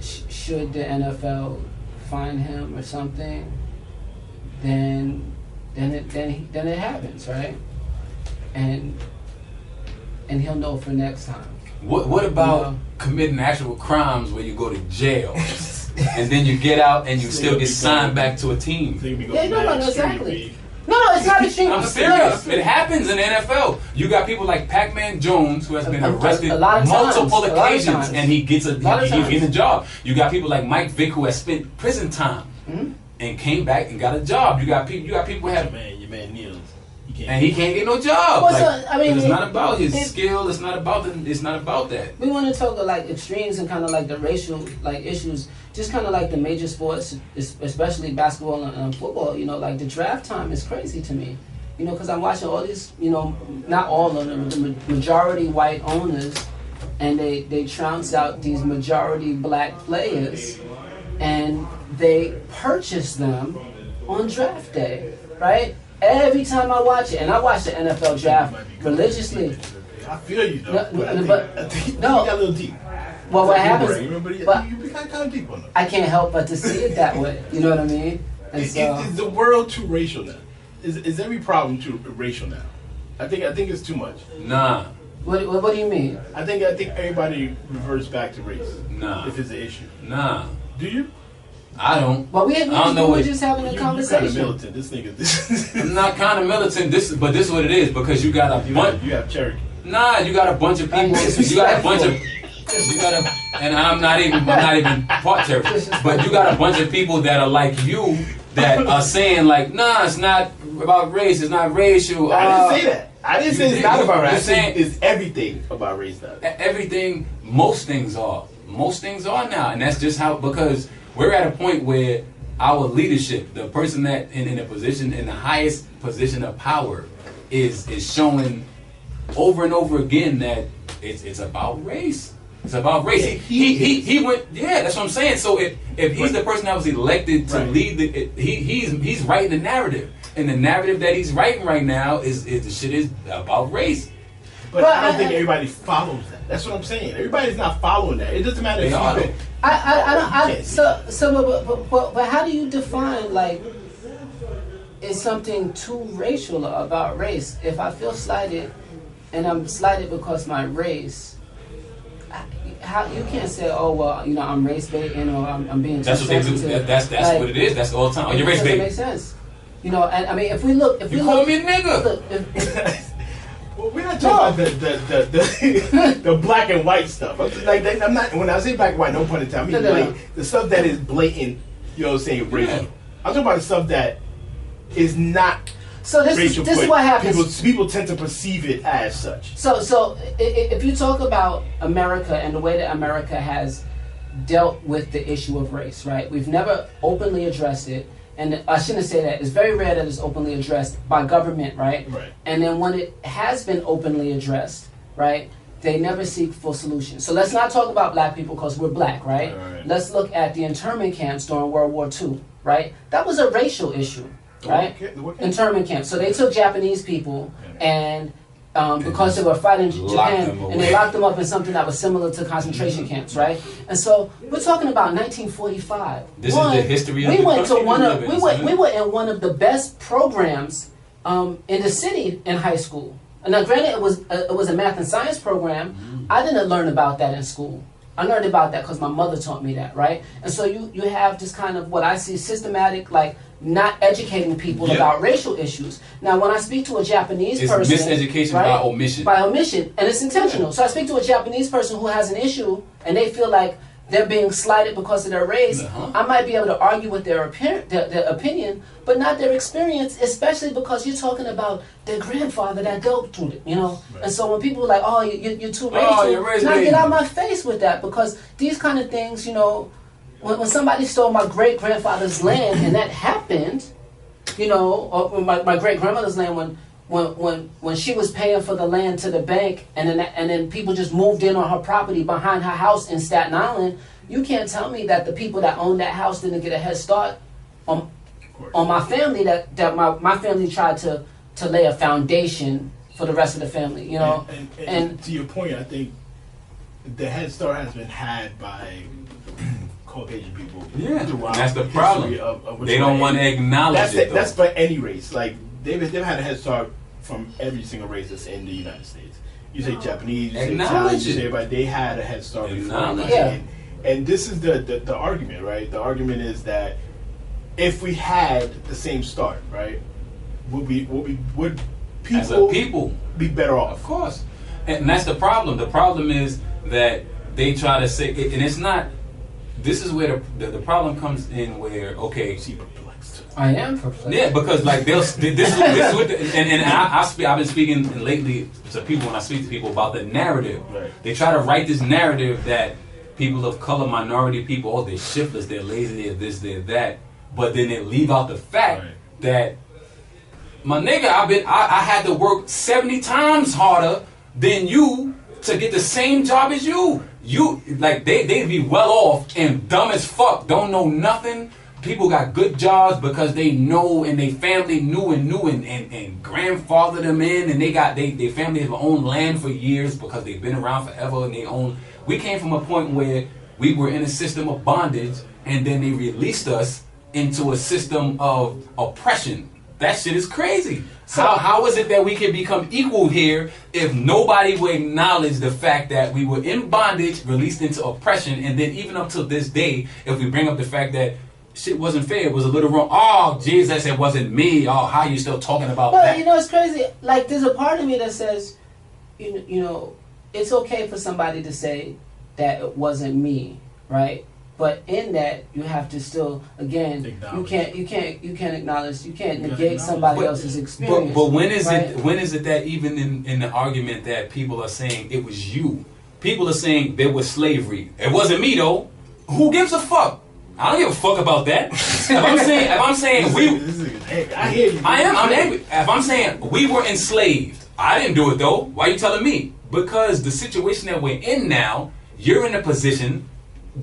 should the NFL fine him or something, then it happens, right? And he'll know for next time. What about committing actual crimes where you go to jail and then you get out and you still get signed back to a team? Exactly. No, it's not extreme. I'm serious. It happens in the NFL. You got people like Pac-Man Jones who has been arrested multiple occasions and he gets a job. You got people like Mike Vick who has spent prison time and came back and got a job. You got people who have your man kneels. And he can't get no job. Well, it's not about his skill. It's not about that. We want to talk like extremes and kind of like the racial like issues. Just kind of like the major sports, especially basketball and football. You know, like the draft time is crazy to me. You know, because I'm watching all these. You know, not all of them, the majority white owners, and they trounce out these majority black players, and they purchase them on draft day, right? Every time I watch it, and I watch the NFL draft religiously. I feel you though. I think you got a little deep. Well, what happens? You got kind of deep on it. I can't help but to see it that way. You know what I mean? And is the world too racial now? Is every problem too racial now? I think it's too much. Nah. What do you mean? I think everybody reverts back to race. Nah. If it's an issue. Nah. Do you? I don't. But we're just having a conversation. You're kind of militant. This nigga. I'm not kind of militant. This is what it is because you got a bunch. You have Cherokee. Nah, you got a bunch of people. And I'm not even part Cherokee. But you got a bunch of people that are like you that are saying like, nah, it's not about race. It's not racial. I didn't say that. I didn't say it's not about race. I'm saying it's everything about race now. Everything. Most things are. Most things are now, and that's just how because. We're at a point where our leadership, the person that in the highest position of power, is showing over and over again that it's about race. It's about race. Yeah, he went. Yeah, that's what I'm saying. So if he's the person that was elected to lead he's writing the narrative, and the narrative that he's writing right now is the shit is about race. But I don't think everybody follows that. That's what I'm saying. Everybody's not following that. It doesn't matter if you But how do you define, like, is something too racial about race? If I feel slighted, and I'm slighted because my race, how you can't say, oh well, you know, I'm race baiting or I'm being. That's what they do. That's like, what it is. That's all the time. Oh, you're race baiting. Makes sense. You know, and I mean, if we look, you call me a nigga. Well, we're not talking about the black and white stuff. I'm not. When I say black and white, no pun intended. I mean, like, the stuff that is blatant. You know what I'm saying? Racial. Yeah. I'm talking about the stuff that is not. So this is what happens. People tend to perceive it as such. So if you talk about America and the way that America has dealt with the issue of race, right? We've never openly addressed it. And I shouldn't say that. It's very rare that it's openly addressed by government, right? Right. And then when it has been openly addressed, right, they never seek for solutions. So let's not talk about black people because we're black, right? Right. Let's look at the internment camps during World War II, right? That was a racial issue, right? Internment camps. So they took Japanese people and because they were fighting Japan, and they locked them up in something that was similar to concentration camps, right? And so we're talking about 1945. This is the history of the country we were in one of the best programs in the city in high school. And now, granted, it was a math and science program. I didn't learn about that in school. I learned about that because my mother taught me that, right? And so you have this kind of what I see systematic, like, not educating people about racial issues. Now, when I speak to a Japanese person... It's miseducation by omission. By omission, and it's intentional. So I speak to a Japanese person who has an issue, and they feel like they're being slighted because of their race. I might be able to argue with their opinion, but not their experience, especially because you're talking about their grandfather that dealt through it, you know? Right. And so when people are like, oh, you're too racial, not get out of my face with that, because these kind of things, you know, when somebody stole my great-grandfather's land, and that happened, you know, or my great-grandmother's land when she was paying for the land to the bank, and then people just moved in on her property behind her house in Staten Island, you can't tell me that the people that owned that house didn't get a head start on my family, that my family tried to lay a foundation for the rest of the family, you know? And to your point, I think the head start has been had by Caucasian people. Yeah, that's the problem. They don't want to acknowledge it. That's by any race. Like they've had a head start from every single race that's in the United States. You say Japanese, you say Italian, you say everybody. They had a head start before. And this is the argument, right? The argument is that if we had the same start, right, would people as a people be better off? Of course. And that's the problem. The problem is that they try to say, and it's not. This is where the problem comes in. Where perplexed. I am perplexed. Yeah, because like this is what I've been speaking lately to people when I speak to people about the narrative. Right. They try to write this narrative that people of color, minority people, oh, they're shiftless, they're lazy, they're this, they're that, but then they leave out the fact that my nigga, I had to work 70 times harder than you to get the same job as you. You, like, they'd be well off and dumb as fuck, don't know nothing. People got good jobs because they know and they family knew and grandfathered them in, and they family have owned land for years because they've been around forever and they own. We came from a point where we were in a system of bondage, and then they released us into a system of oppression. That shit is crazy. So how is it that we can become equal here if nobody will acknowledge the fact that we were in bondage, released into oppression, and then even up to this day, if we bring up the fact that shit wasn't fair, it was a little wrong. Oh, Jesus, it wasn't me. Oh, how you still talking about that? But you know, it's crazy. Like, there's a part of me that says, you know, it's okay for somebody to say that it wasn't me, right? But in that, you have to still, again, you can't acknowledge, you can't negate somebody else's experience. But when is it that even in the argument that people are saying it was you, people are saying there was slavery. It wasn't me though. Who gives a fuck? I don't give a fuck about that. If I'm saying we, I hear you. I'm angry. If I'm saying we were enslaved, I didn't do it though. Why are you telling me? Because the situation that we're in now, you're in a position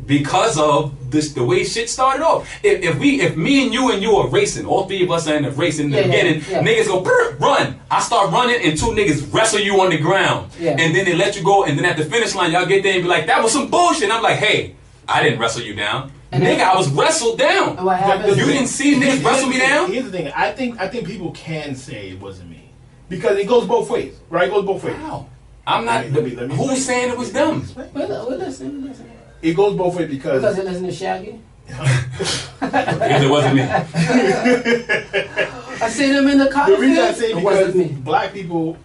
because of this, the way shit started off. If me and you are racing, all three of us are in the race in the beginning, niggas go run. I start running and two niggas wrestle you on the ground, and then they let you go, and then at the finish line y'all get there and be like, that was some bullshit. And I'm like, hey, I didn't wrestle you down. And nigga, I was wrestled down. What happened? You didn't see niggas wrestle me down? Here's the thing. I think people can say it wasn't me. Because it goes both ways. Right? It goes both ways. Wow. I'm not... Who's saying it was them? We're listening. It goes both ways because... Because they listen to Shaggy? Because it wasn't me. I seen him in the car. The reason I say it because black people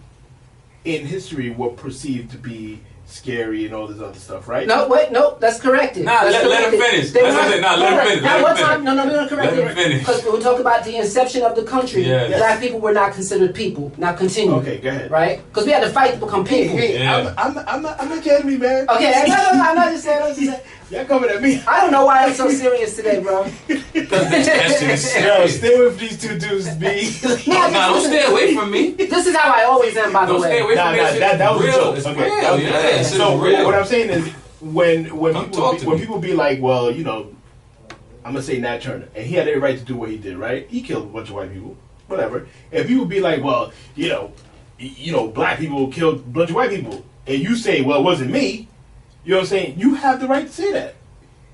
in history were perceived to be scary and all this other stuff, right? No, wait, no, that's corrected. Nah, let him finish. Let him finish. Now, what time? No, we're going to correct it. Because we're talking about the inception of the country. Yes. Black people were not considered people. Now continue. Okay, go ahead. Right? Because we had to fight to become people. Hey, I'm not kidding me, man. Okay, I'm not just saying. Y'all coming at me. I don't know why I'm so serious today, bro. Yo, stay with these two dudes, B. Don't stay away from me. This is how I always am, by the way. Don't stay away from me. That was real. It's okay. real. Yeah, so real. What I'm saying is, when people be like, well, you know, I'm gonna say Nat Turner, and he had every right to do what he did, right? He killed a bunch of white people, whatever. And people be like, well, you know, black people killed a bunch of white people, and you say, well, it wasn't me. You know what I'm saying? You have the right to say that.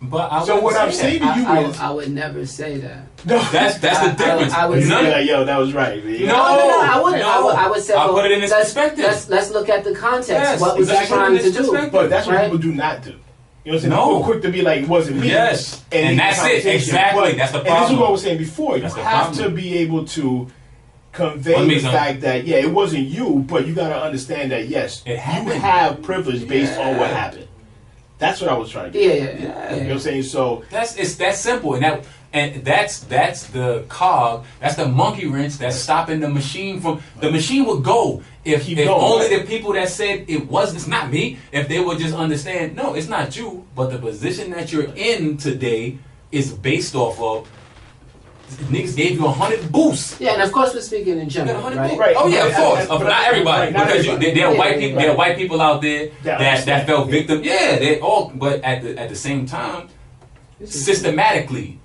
But I so what I'm saying to you is, I would never say that. No, that's the difference. I would be like, yo, that was right. Man. No, I wouldn't. I would say, I'll put it in its perspective. Let's look at the context. Yes, what was he trying to do? But that's what people do not do. You know what I'm saying? No. People quick to be like, it wasn't me. Yes, and that's it. Exactly. That's the problem. And this is what I was saying before. You have to be able to convey the fact that, yeah, it wasn't you, but you got to understand that, yes, you have privilege based on what happened. That's what I was trying to get. Yeah. You know what I'm saying? So it's that simple, and that's the cog, that's the monkey wrench that's stopping the machine from. The machine would go if only the people that said it's not me, if they would just understand, no, it's not you, but the position that you're in today is based off of. Niggas gave you 100 boosts. Yeah, and of course we're speaking in general, right? Oh yeah, of course. But not everybody, because there are white people. There are white people out there that fell victim. Yeah, they all. But at the same time, systematically,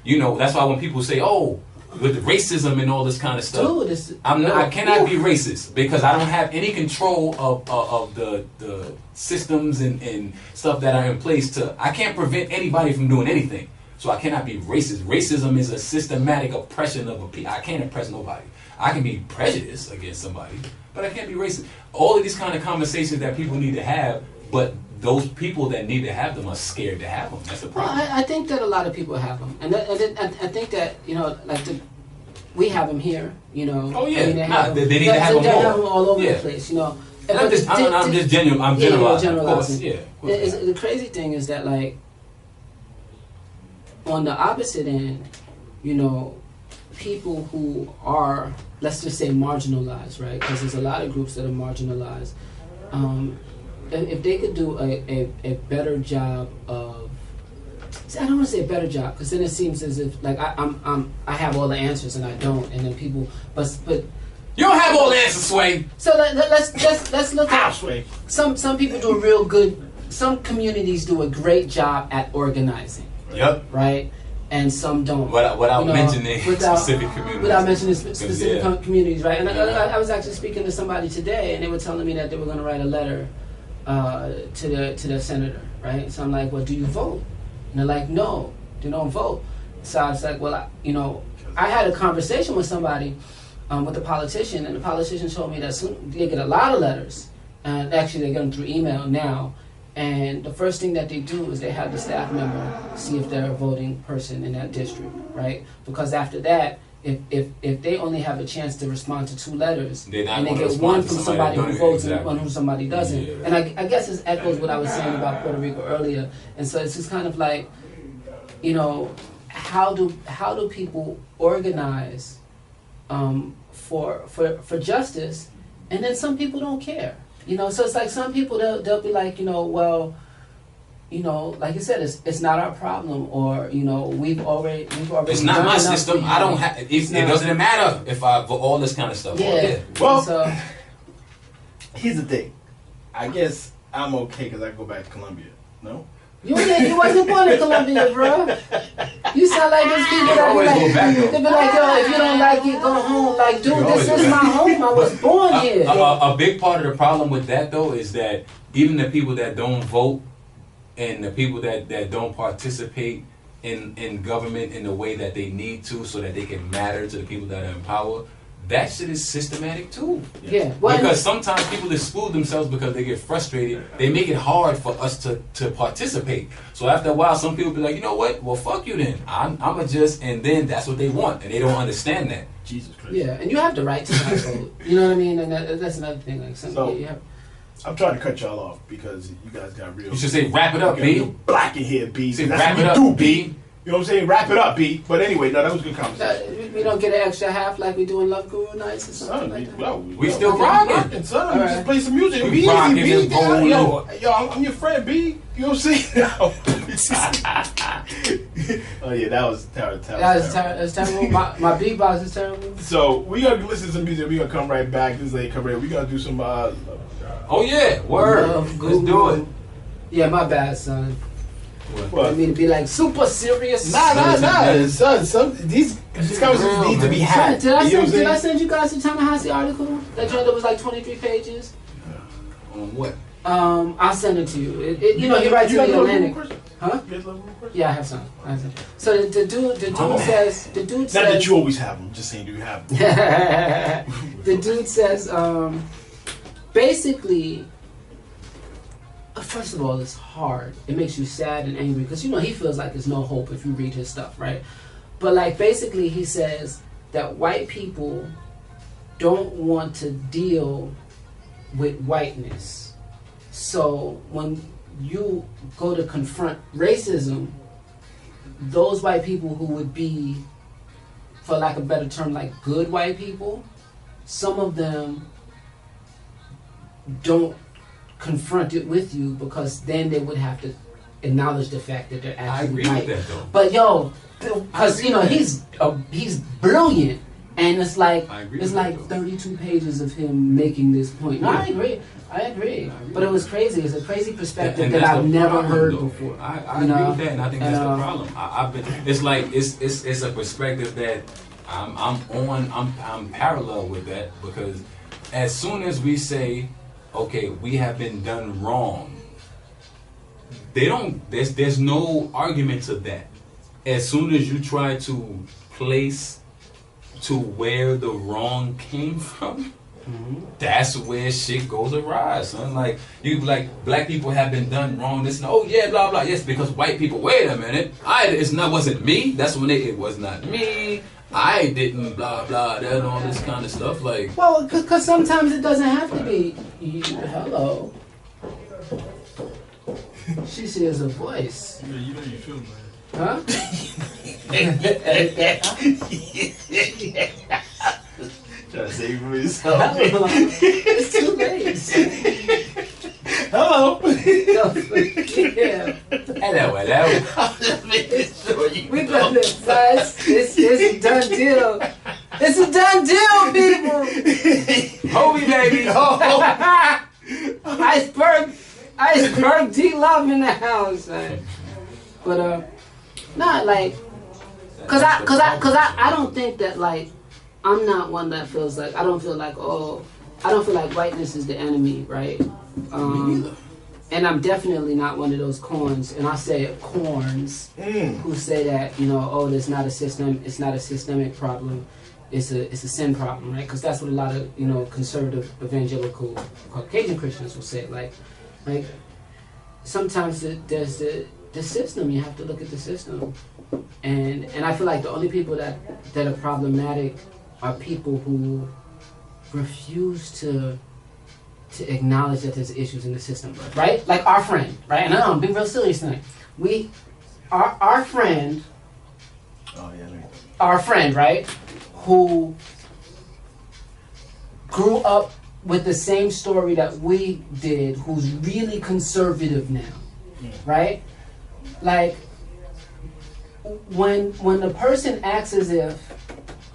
you know, that's why when people say, "Oh, with racism and all this kind of stuff," dude, I cannot be racist because I don't have any control of the systems and stuff that are in place. I can't prevent anybody from doing anything. So I cannot be racist. Racism is a systematic oppression of a people. I can't oppress nobody. I can be prejudiced against somebody, but I can't be racist. All of these kind of conversations that people need to have, but those people that need to have them are scared to have them. That's the problem. Well, I think that a lot of people have them, and I think that, you know, like we have them here. You know. Oh yeah. They need to have them more. They have them all over the place. You know. I'm just generalizing. I'm generalizing. Of course. Yeah. The crazy thing is that, like, on the opposite end, you know, people who are, let's just say, marginalized, right? Because there's a lot of groups that are marginalized. If they could do a better job of, I don't want to say a better job, because then it seems as if like I have all the answers and I don't, and then people, but you don't have all the answers, Sway. So let's look at Sway. Some people do a real good. Some communities do a great job at organizing. Yep. Right? And some don't. Without mentioning specific communities. Without mentioning specific communities, right? And I was actually speaking to somebody today, and they were telling me that they were going to write a letter to the senator, right? So I'm like, well, do you vote? And they're like, no, they don't vote. So I was like, well, I had a conversation with somebody, with a politician, and the politician told me that they get a lot of letters. And actually, they get them through email now. And the first thing that they do is they have the staff member see if they're a voting person in that district, right? Because after that, if they only have a chance to respond to 2 letters, and they get one from somebody who votes and one from somebody doesn't, and I guess this echoes what I was saying about Puerto Rico earlier. And so it's just kind of like, you know, how do people organize for justice, and then some people don't care. You know, so it's like some people they'll be like, you know, well, you know, like you said, it's not our problem, or, you know, we've already. It's not my system. I don't have. It doesn't matter if I for all this kind of stuff. Yeah. Well, so, Here's the thing. I guess I'm okay because I go back to Colombia. No? You wasn't born in Colombia, bro. You sound like those people that be like, they be like, yo, if you don't like it, go home. Like, dude, this is my home. I was born here. A big part of the problem with that, though, is that even the people that don't vote and the people that don't participate in government in the way that they need to so that they can matter to the people that are in power, that shit is systematic too. Yeah. Because sometimes people exclude themselves because they get frustrated. They make it hard for us to participate. So after a while, some people be like, you know what? Well, fuck you then. I'm just, and then that's what they want, and they don't understand that. Jesus Christ. Yeah, and you have the right to not vote. You know what I mean? And that's another thing. Like, I'm trying to cut y'all off because you guys got real. You should say wrap it up, B. Black in here, B. Say wrap it up, B. You know what I'm saying? Wrap it up, B. But anyway, no, that was a good conversation. We don't get an extra half like we do in Love Guru Nights or something like that. We still rocking. Son, we just play some music. We rocking and rolling. Yo, I'm your friend, B. You know what I'm saying? Oh yeah, that was terrible. That was terrible. My beatbox is terrible. So we gotta listen to some music. We gonna come right back. This lady come right. We gotta do some. Oh yeah, word. Let's do it. Yeah, my bad, son. What? I mean to be like super serious. Nah. Son, these conversations need to be had. Did I send you guys the Ta-Nehisi article? That joint that was like 23 pages. On what? I'll send it to you. He writes in the Atlantic. Huh? Yeah, I have some. So the dude says. Not that you always have them. Just saying, do you have them? The dude says, basically. First of all, it's hard. It makes you sad and angry because he feels like there's no hope if you read his stuff, right? But like basically, he says that white people don't want to deal with whiteness. So when you go to confront racism, those white people who would be, for lack of a better term, like good white people, some of them don't confront it with you because then they would have to acknowledge the fact that they're actually white. With that, though. But because he's brilliant, and it's like 32 pages of him making this point. No, I agree. But it was crazy. It's a crazy perspective that I've never heard before. I agree with that, and I think that's the problem. It's like it's a perspective that I'm parallel with that because as soon as we say, okay, we have been done wrong, there's no argument to that. As soon as you try to place to where the wrong came from, that's where shit goes awry, son. Like, you be like, black people have been done wrong, this and oh yeah, blah blah. Yes, because white people, wait a minute, wasn't me. That's when it was not me. I didn't blah blah and all this kind of stuff. Like, well, because sometimes it doesn't have to be hello. She shares a voice. Yeah, you feel me. Huh? Trying to save myself. It's too late. Hello. Yeah. Hello. We got the size. It's a done deal. It's a done deal, people. Homie, baby. Iceberg D-Love in the house, man. But not like, cause I don't think that like, I'm not one that feels like, I don't feel like whiteness is the enemy, right? Me neither. And I'm definitely not one of those corns, and I say corns, who say that, it's not a systemic problem, it's a system problem, right? Because that's what a lot of, conservative, evangelical, Caucasian Christians will say. Like sometimes there's the system, you have to look at the system. And I feel like the only people that are problematic are people who refuse to acknowledge that there's issues in the system, right? Like our friend, right? And I'm being real serious tonight. Our friend, right, who grew up with the same story that we did, who's really conservative now, right? Like, when the person acts as if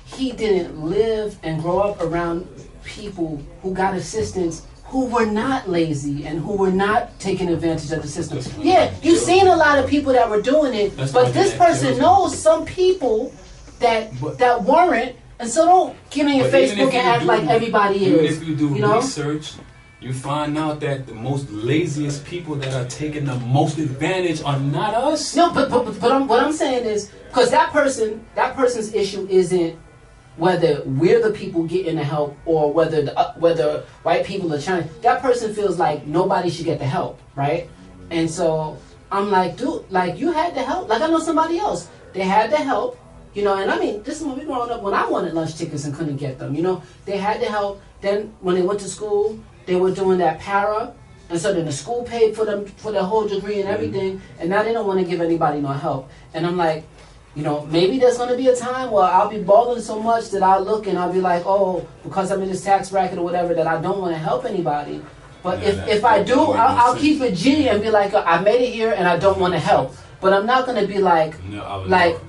he didn't live and grow up around people who got assistance who were not lazy and who were not taking advantage of the system. Yeah, you've seen a lot of people that were doing it, but this person knows some people that weren't, and so don't get on your Facebook and act like everybody is. Even if you do know? research, you find out that the most laziest people that are taking the most advantage are not us. No, but what I'm saying is, because that person's issue isn't whether we're the people getting the help or whether whether white people are trying. That person feels like nobody should get the help, right? And so I'm like, dude, like you had the help. Like I know somebody else, they had the help, you know. And I mean, this is when we growing up. When I wanted lunch tickets and couldn't get them, you know, they had the help. Then when they went to school, they were doing that para, and so then the school paid for them for their whole degree and everything. And now they don't want to give anybody no help. And I'm like, you know, maybe there's going to be a time where I'll be balling so much that I'll look and I'll be like, oh, because I'm in this tax bracket or whatever, that I don't want to help anybody. But if I do, I'll keep it G and be like, I made it here and I don't want to help. But I'm not going to be like,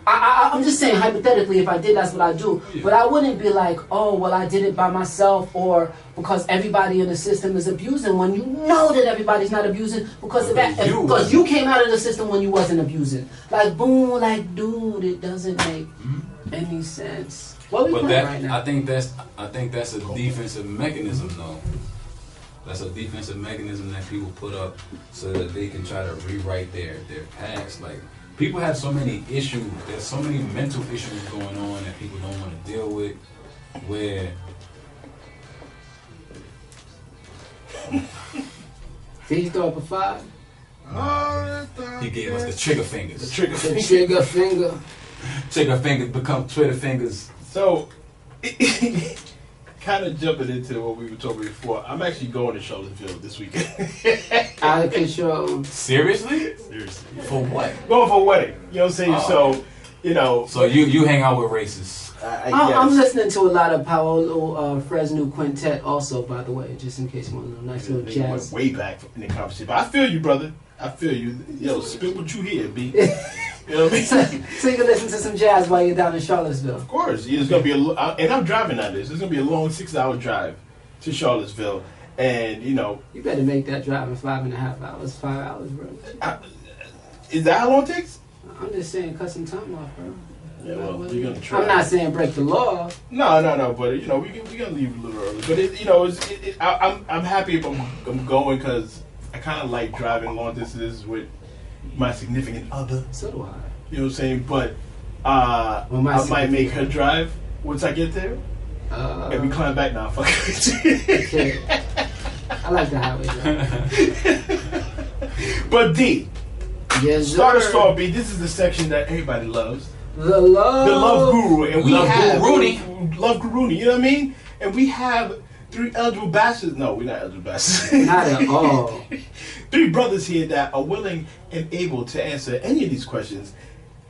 I'm just saying hypothetically, if I did, that's what I do. Yeah. But I wouldn't be like, oh, well, I did it by myself or because everybody in the system is abusing when you know that everybody's not abusing because because you came out of the system when you wasn't abusing. Like, boom, like, dude, it doesn't make any sense. What are we playing right now? I think that's a defensive mechanism, though. That's a defensive mechanism that people put up so that they can try to rewrite their past. Like, people have so many issues. There's so many mental issues going on that people don't want to deal with. Where did he throw up a 5? He gave us the trigger fingers. The trigger finger. Trigger fingers become Twitter fingers. So, kind of jumping into what we were talking before, I'm actually going to Charlottesville this weekend. Out of control. Seriously? Seriously. For what? Going for a wedding. You know what I'm saying? Oh. So, you know. So you hang out with racists. I'm listening to a lot of Paolo Fresno Quintet also, by the way, just in case you want a nice little jazz. Way back in the conversation. But I feel you, brother. I feel you. Yo, spit what you hear, B. You know what I mean? So you can listen to some jazz while you're down in Charlottesville. Of course. It's going to be and I'm driving on this. It's going to be a long 6-hour drive to Charlottesville. And, you know. You better make that drive in 5.5 hours, 5 hours, bro. Is that how long it takes? I'm just saying cut some time off, bro. Yeah, well, you're gonna try. I'm not saying break the law. No, but you know we gonna leave a little early. But I'm happy if I'm going because I kind of like driving long distances with my significant other. So do I. You know what I'm saying? But I might make her drive once I get there, and we climb back now. Fuck. Okay. I like the highway drive. But D, yes, start us off, B. This is the section that everybody loves. The love guru, and we have Guruni. Love Guruni, you know what I mean? And we have 3 eligible bastards. No, we're not eligible bastards. Not at all. 3 brothers here that are willing and able to answer any of these questions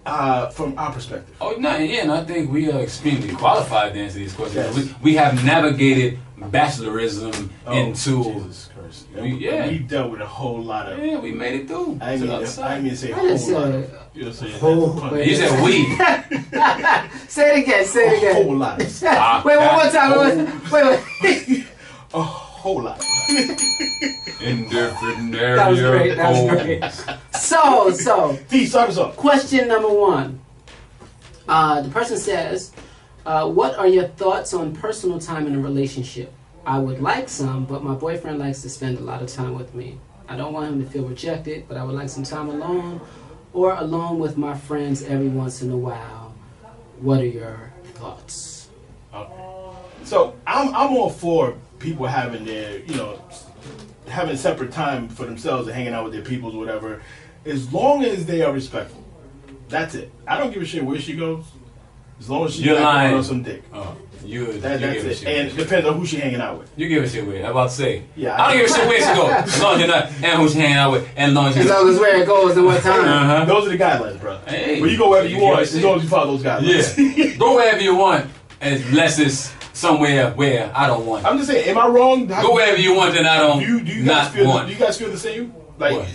from our perspective. Oh, no, yeah, and I think we are extremely qualified to answer these questions. Yes. We have navigated bachelorism into. Jesus Christ. We dealt with a whole lot of. Yeah, we made it through. I didn't mean to say a whole lot. You know what I'm saying? You said we. Say it again. A whole lot. Wait, one more time. Wait. A whole lot. In different That was great. So. D, start us off. Question number 1. The person says, what are your thoughts on personal time in a relationship? I would like some, but my boyfriend likes to spend a lot of time with me. I don't want him to feel rejected, but I would like some time alone or alone with my friends every once in a while. What are your thoughts? So I'm all for people having their, having separate time for themselves and hanging out with their peoples or whatever, as long as they are respectful. That's it. I don't give a shit where she goes, as long as she's not going on some dick. That's it. And it depends on who she's hanging out with. You give a shit with. I'm about to say. Yeah, I don't give a shit where she goes. As long as you're not, and who she's hanging out with, and as long as where it goes and what time. Those are the guidelines, bro. Hey, but you go wherever you want, as long as you follow those guidelines. Yeah. Go wherever you want, unless it's somewhere where I don't want. I'm just saying, am I wrong? Go wherever you want, and I don't. Do you guys feel the same? Like. What?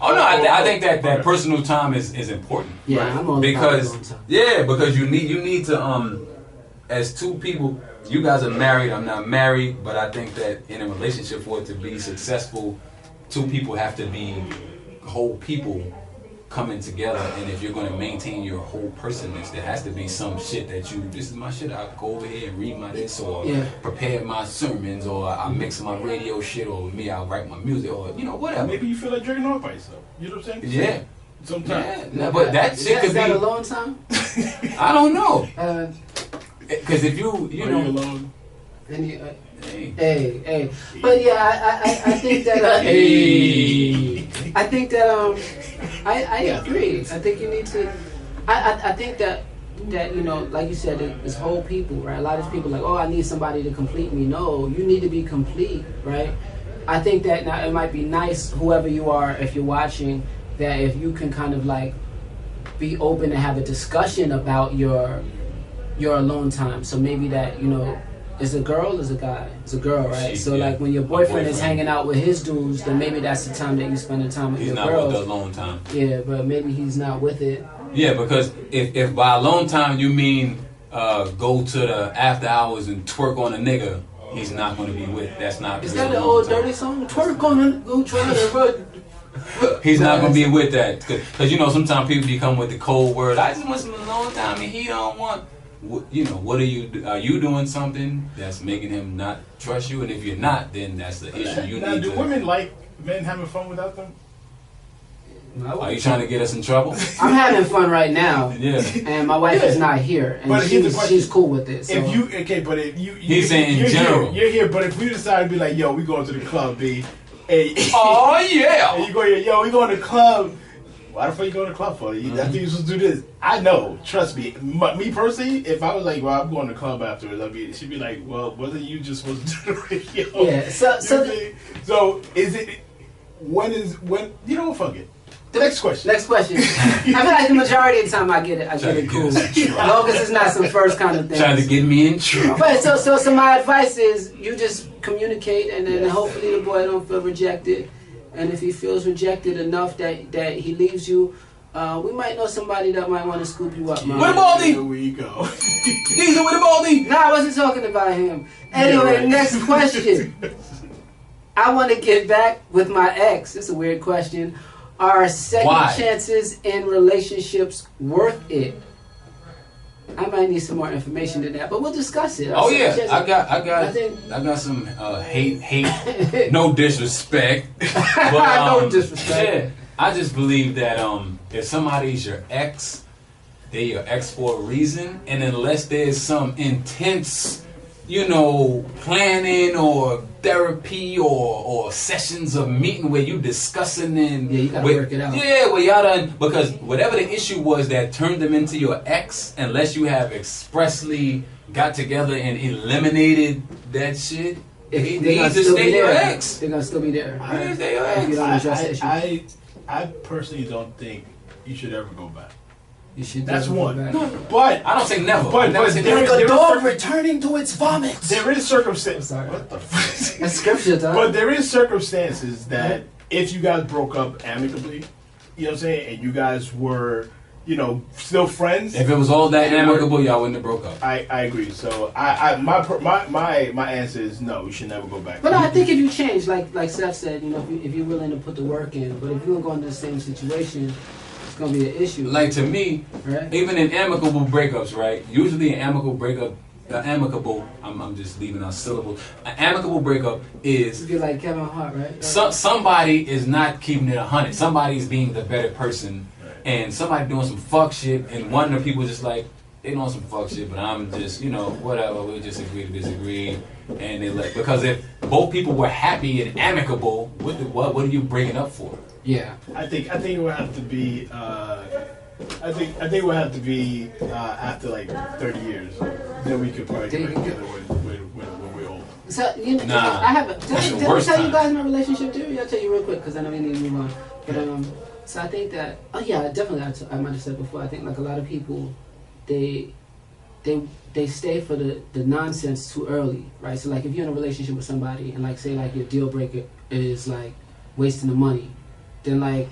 Oh no, I think that personal time is important. Yeah, I'm on because you need to as two people you guys are married, I'm not married, but I think that in a relationship, for it to be successful, two people have to be whole people coming together. And if you're going to maintain your whole personness, there has to be some shit that this is my shit, I'll go over here and read my this, or prepare my sermons, or I mix my radio shit, or me, I'll write my music, or whatever. Maybe you feel like drinking off by yourself. You know what I'm saying? Yeah. Sometimes. Yeah. But that shit could be... Is that be... a long time? I don't know. Because if you know... Are you alone? Hey. But yeah, I think that... I think that... I agree. I think you need to... I think that, like you said, it's whole people, right? A lot of people like, oh, I need somebody to complete me. No, you need to be complete, right? I think that now it might be nice, whoever you are, if you're watching, that if you can kind of like be open and have a discussion about your alone time. So maybe that, is a girl, is a guy? It's a girl, right? So like when your boyfriend is hanging out with his dudes, then maybe that's the time that you spend the time with your girls. He's not with the alone time. Yeah, but maybe he's not with it. Yeah, because if by alone time you mean go to the after hours and twerk on a nigga, he's not going to be with. That's not. Is that an old dirty song? Twerk on a go try to. He's not going to be with that, because sometimes people become with the cold word. I just want some alone time, and he don't want. What are you doing something that's making him not trust you? And if you're not, then that's the issue. Do women like men having fun without them? Are you trying to get us in trouble? I'm having fun right now. Yeah. And my wife is not here, and she's cool with it. So. He's saying in general. You're here, but if we decide to be like, yo, we going to the club, B. Hey. Oh yeah. And you go, yo, we going to the club. Why the fuck you going to the club for? I think you're supposed to do this. I know. Trust me. Me personally, if I was like, well, I'm going to the club afterwards, she'd be like, well, wasn't you just supposed to do the radio? Yeah. So is it? When? Fuck it. The next question. I feel like the majority of the time I get it cool. As long as it's not some first kind of thing. Trying to get me in trouble. But so my advice is you just communicate, and then hopefully the boy don't feel rejected. And if he feels rejected enough that he leaves you, we might know somebody that might want to scoop you up, man. With a baldy! Here we go. Diesel with a baldy! Nah, I wasn't talking about him. Anyway, right. Next question. I want to get back with my ex. It's a weird question. Are second chances in relationships worth it? I might need some more information than that, but we'll discuss it. Oh yeah, I got some hate, no disrespect. But, no disrespect. Yeah, I just believe that if somebody's your ex, they're your ex for a reason, and unless there's some intense, planning or therapy or sessions of meeting where you discussing and you gotta work it out. Yeah, well y'all done, because whatever the issue was that turned them into your ex, unless you have expressly got together and eliminated that shit, they need to stay your ex. They're gonna still be there. Stay your ex. You don't address the issue. I personally don't think you should ever go back. You should. That's one. No, but I don't say never. But there is a dog returning to its vomit. There is circumstances. What the fuck? That's scripture, dog. But there is circumstances that if you guys broke up amicably, you know what I'm saying, and you guys were, still friends. If it was all that amicable, y'all wouldn't have broke up. I agree. So my answer is no. You should never go back. But I think if you change, like Seth said, if you're willing to put the work in, but if you don't go into the same situation, it's gonna be an issue. Like to me, right? Even in amicable breakups, right? Usually an amicable breakup, I'm just leaving out syllables. An amicable breakup is you're like Kevin Hart, right? Somebody is not keeping it 100. Somebody's being the better person, and somebody doing some fuck shit, and one of the people just like they doing some fuck shit, but I'm just whatever. We just agree to disagree, and they because if both people were happy and amicable, what are you breaking up for? Yeah, I think it would have to be. I think it would have to be after like 30 years. Then we could probably get back together when we're old. So I have. Did I tell you guys my relationship theory? I'll tell you real quick because I know we need to move on. But so I think that definitely I might have said before. I think like a lot of people, they stay for the nonsense too early, right? So like if you're in a relationship with somebody and like say like your deal breaker is like wasting the money. Then like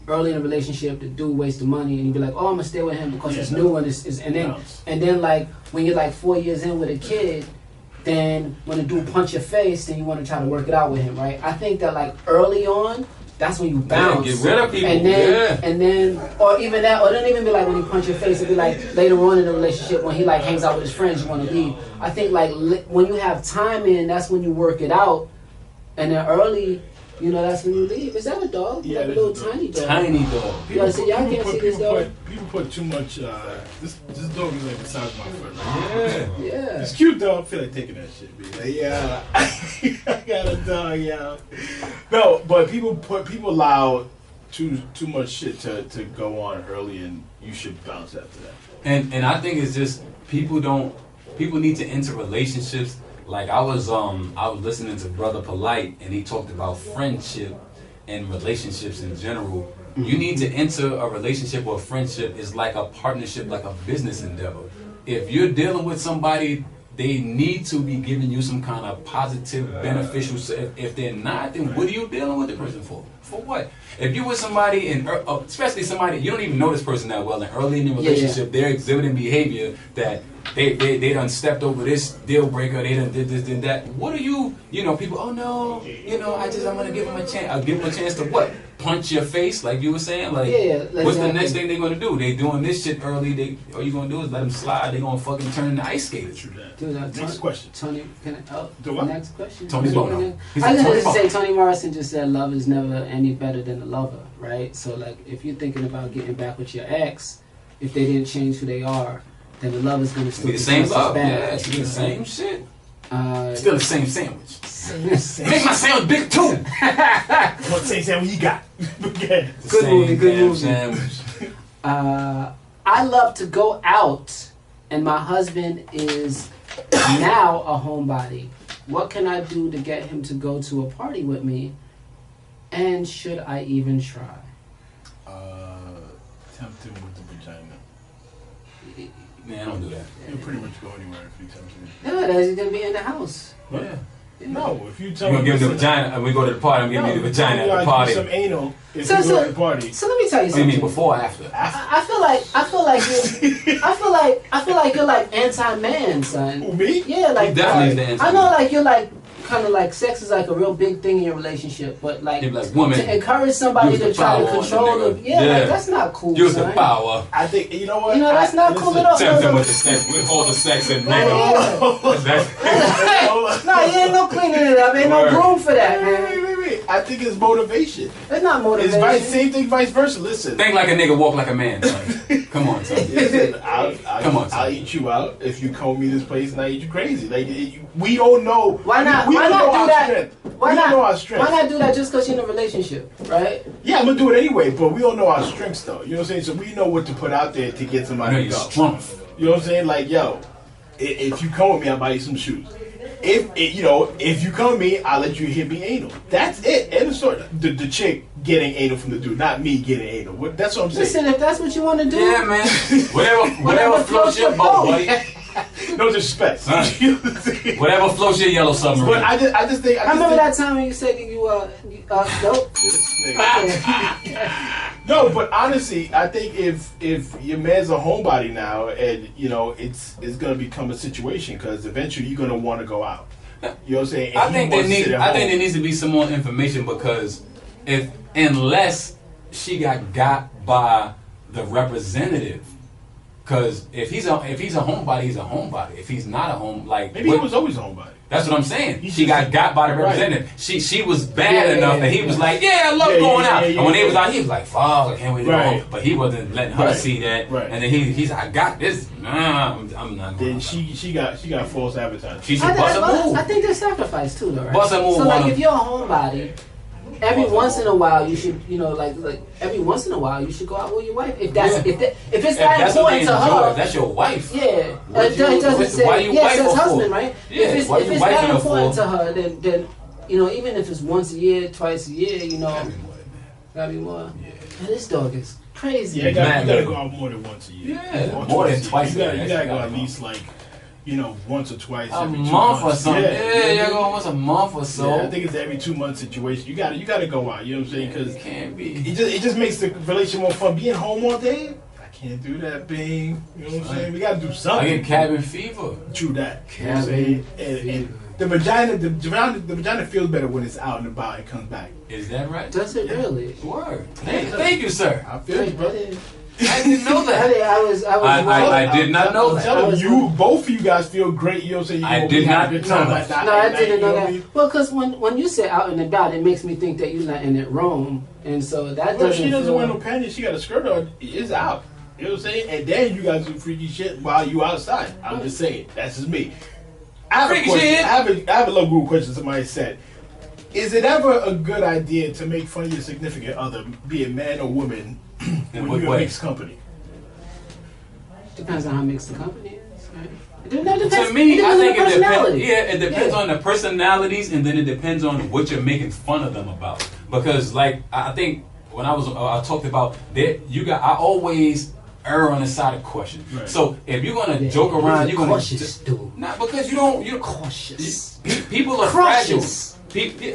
early in a relationship, the dude wastes the money, and you be like, "Oh, I'm gonna stay with him because it's new and it's and then like when you're like 4 years in with a kid, then when a dude punch your face, then you want to try to work it out with him, right? I think that like early on, that's when you bounce. Yeah, get rid of people. And then, or even that, or it don't even be like when he punch your face. It'd be like later on in the relationship when he like hangs out with his friends, you want to leave. I think like when you have time in, that's when you work it out. And then early, you know, that's when you leave. Is that a dog? Yeah, like a little tiny dog. Tiny dog. Y'all see, y'all can't see this dog. People put too much. This dog is like the size of my foot. Right? Yeah. It's cute though. I feel like taking that shit. Like, yeah, I got a dog. Yeah. No, but people allow too much shit to go on early, and you should bounce after that. And I think it's just people need to enter relationships. Like I was listening to Brother Polite, and he talked about friendship and relationships in general. You need to enter a relationship or a friendship is like a partnership, like a business endeavor. If you're dealing with somebody, they need to be giving you some kind of positive, beneficial. If they're not, then what are you dealing with the person for? For what? If you with somebody, and especially somebody you don't even know this person that well, and early in the relationship, they're exhibiting behavior that they done stepped over this deal breaker, they done did this, did that. What are you know, people, oh no, you know, I'm gonna give them a chance. I'll give them a chance to what? Punch your face, like you were saying? Like, what's the next thing they're gonna do? They doing this shit early, all you gonna do is let them slide, they gonna fucking turn into ice skaters. Next question. Tony, next question. Tony's going I just wanted to say, Tony Morrison just said love is never any better than a lover, right? So like, if you're thinking about getting back with your ex, if they didn't change who they are, then the love is going to still be the same love. Bad. Yeah, it's the same shit. Still the same sandwich. Make my sandwich big too. What same sandwich you got? Good movie. Sandwich. I love to go out, and my husband is now a homebody. What can I do to get him to go to a party with me? And should I even try? Tempt him with the vagina. Man, don't do that. He'll pretty much go anywhere if you tempt him. Yeah, he's gonna be in the house. Yeah. No, if you tell You're him gonna give him the vagina, and we go to the party, I'm giving you the vagina at the party. Some anal if you go to the party. So let me tell you What do you something. mean, before or after? I feel like you're like anti-man, son. Who, me? Yeah, like He definitely is the anti-man. I know, like you're like kind of like sex is like a real big thing in your relationship, but like, women, to encourage somebody use to the try to power on control the them, nigga. like that's not cool. Use son. the power. I think you know what? You know that's not cool at all. Tempt him with the sex, with all the sex and nigga. No, you ain't no cleaning it up. Ain't no room for that, man. Wait. I think it's motivation. It's not motivation. It's same thing, vice versa. Listen. Think like a nigga, walk like a man, son. Come on, son. Listen, I'll eat you out if you call me this place and I eat you crazy. Like we don't know. Why not? We Why don't not know do our that? strength. Why we not? don't know our strength. Why not do that just because you're in a relationship, right? Yeah, I'm gonna do it anyway, but we don't know our strengths though. You know what I'm saying? So we know what to put out there to get somebody to go. Strength. You know what I'm saying? Like, yo, if you come with me, I'll buy you some shoes. If you come with me, I'll let you hit me anal. That's it. And the chick getting anal from the dude, not me getting anal. That's what I'm saying. Listen, if that's what you want to do, Yeah, man. Whatever floats your boat, buddy. No disrespect. Whatever floats your yellow submarine. But I just think. I remember that time when you said that nope. No, but honestly, I think if your man's a homebody now, and it's gonna become a situation because eventually you're gonna want to go out. You know what I'm saying? I think there needs to be some more information because unless she got by the representative. Because if he's a homebody, he's a homebody. If he's not a maybe he was always a homebody. That's what I'm saying. She got by the representative. Right. She was bad enough that he was like, yeah, I love going out. And when they was out, he was like, fuck, I can't wait to go home. But he wasn't letting her see that. Right. And then he's like, I got this. Nah, I'm not going. Then she got false advertising. She should bust a move. I think there's sacrifice too, though, right? Bust a move. So like, if you're a homebody, every once in a while you should, like every once in a while you should go out with your wife. If it's that important to her, if that's your wife. Yeah, it doesn't say. It says husband, right? Yeah, if it's that important to her, then even if it's once a year, twice a year, gotta be more. Yeah. Man, this dog is crazy. Yeah, you gotta go out more than once a year. Yeah, more than twice a year. You gotta go at least once or twice. A every month or something. Yeah, you're going once a month or so. Yeah, I think it's every 2 month situation. You gotta go out. You know what I'm saying? Because it can't be. It just makes the relationship more fun. Being home all day, I Can't do that, Bing. You know what I'm saying? We gotta do something. I get cabin fever. True that. Cabin and the vagina feels better when it's out and about and comes back. Is that right? Does it really? Word. Thank you, sir. I feel you, brother. I didn't know that. I did not know that. I'm telling you, both of you guys feel great. You know what I'm saying? I did not know that. No, I didn't know that. Well, because when you say out and about, it makes me think that you're letting it roam, and so that doesn't. She doesn't wear no panties. She got a skirt on. It's out. You know what I'm saying? And then you guys do freaky shit while you outside. I'm just saying. That's just me. I have a question. I have a little Google question. Somebody said, "Is it ever a good idea to make fun of your significant other, be it man or woman, when you're in mixed company?" Depends on how mixed the company is. Right? To me, I think it depends. Yeah, it depends on the personalities, and then it depends on what you're making fun of them about. Because, like, I think when I talked about that, I always err on the side of caution. Right. So if you're gonna joke around, you're gonna cautious, dude. Not because you're cautious. People are fragile.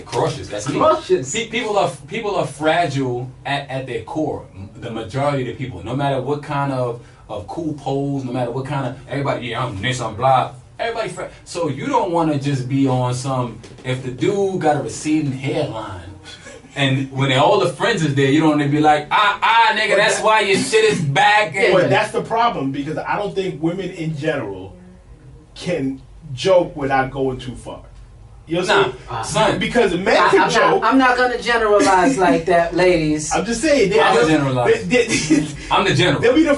Cautious. That's me. Cautious. People are fragile at their core. The majority of the people, no matter what kind of cool pose, no matter what kind of everybody. Yeah, I'm this, I'm blah. Everybody. So you don't want to just be on some. If the dude got a receding hairline. And when all the friends is there, you don't want to be like, nigga, that's why your shit is back. But that's the problem, because I don't think women in general can joke without going too far. You know what I'm saying? Son. Because men can joke. I'm not going to generalize like that, ladies. I'm just saying. I'm the general. They'll be the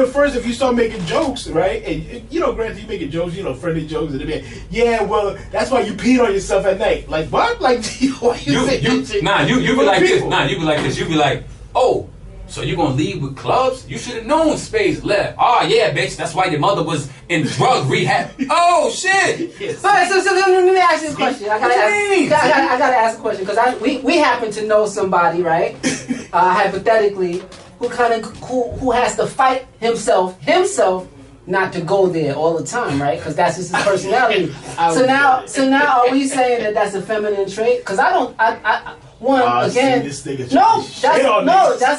first if you start making jokes, right? And you know, granted, you making jokes, friendly jokes, and they'll be like, yeah, well, that's why you peed on yourself at night. Like, what? Like, why you say that shit? You be like this. You be like this. You be like, oh, so you gonna leave with clubs? You should have known Spades left. Oh yeah, bitch. That's why your mother was in drug rehab. Oh shit. Yes. All right, so let me ask you a question. I gotta ask a question because we happen to know somebody, right? Hypothetically, who has to fight himself not to go there all the time, right? Because that's just his personality. So now, are we saying that that's a feminine trait? Because that's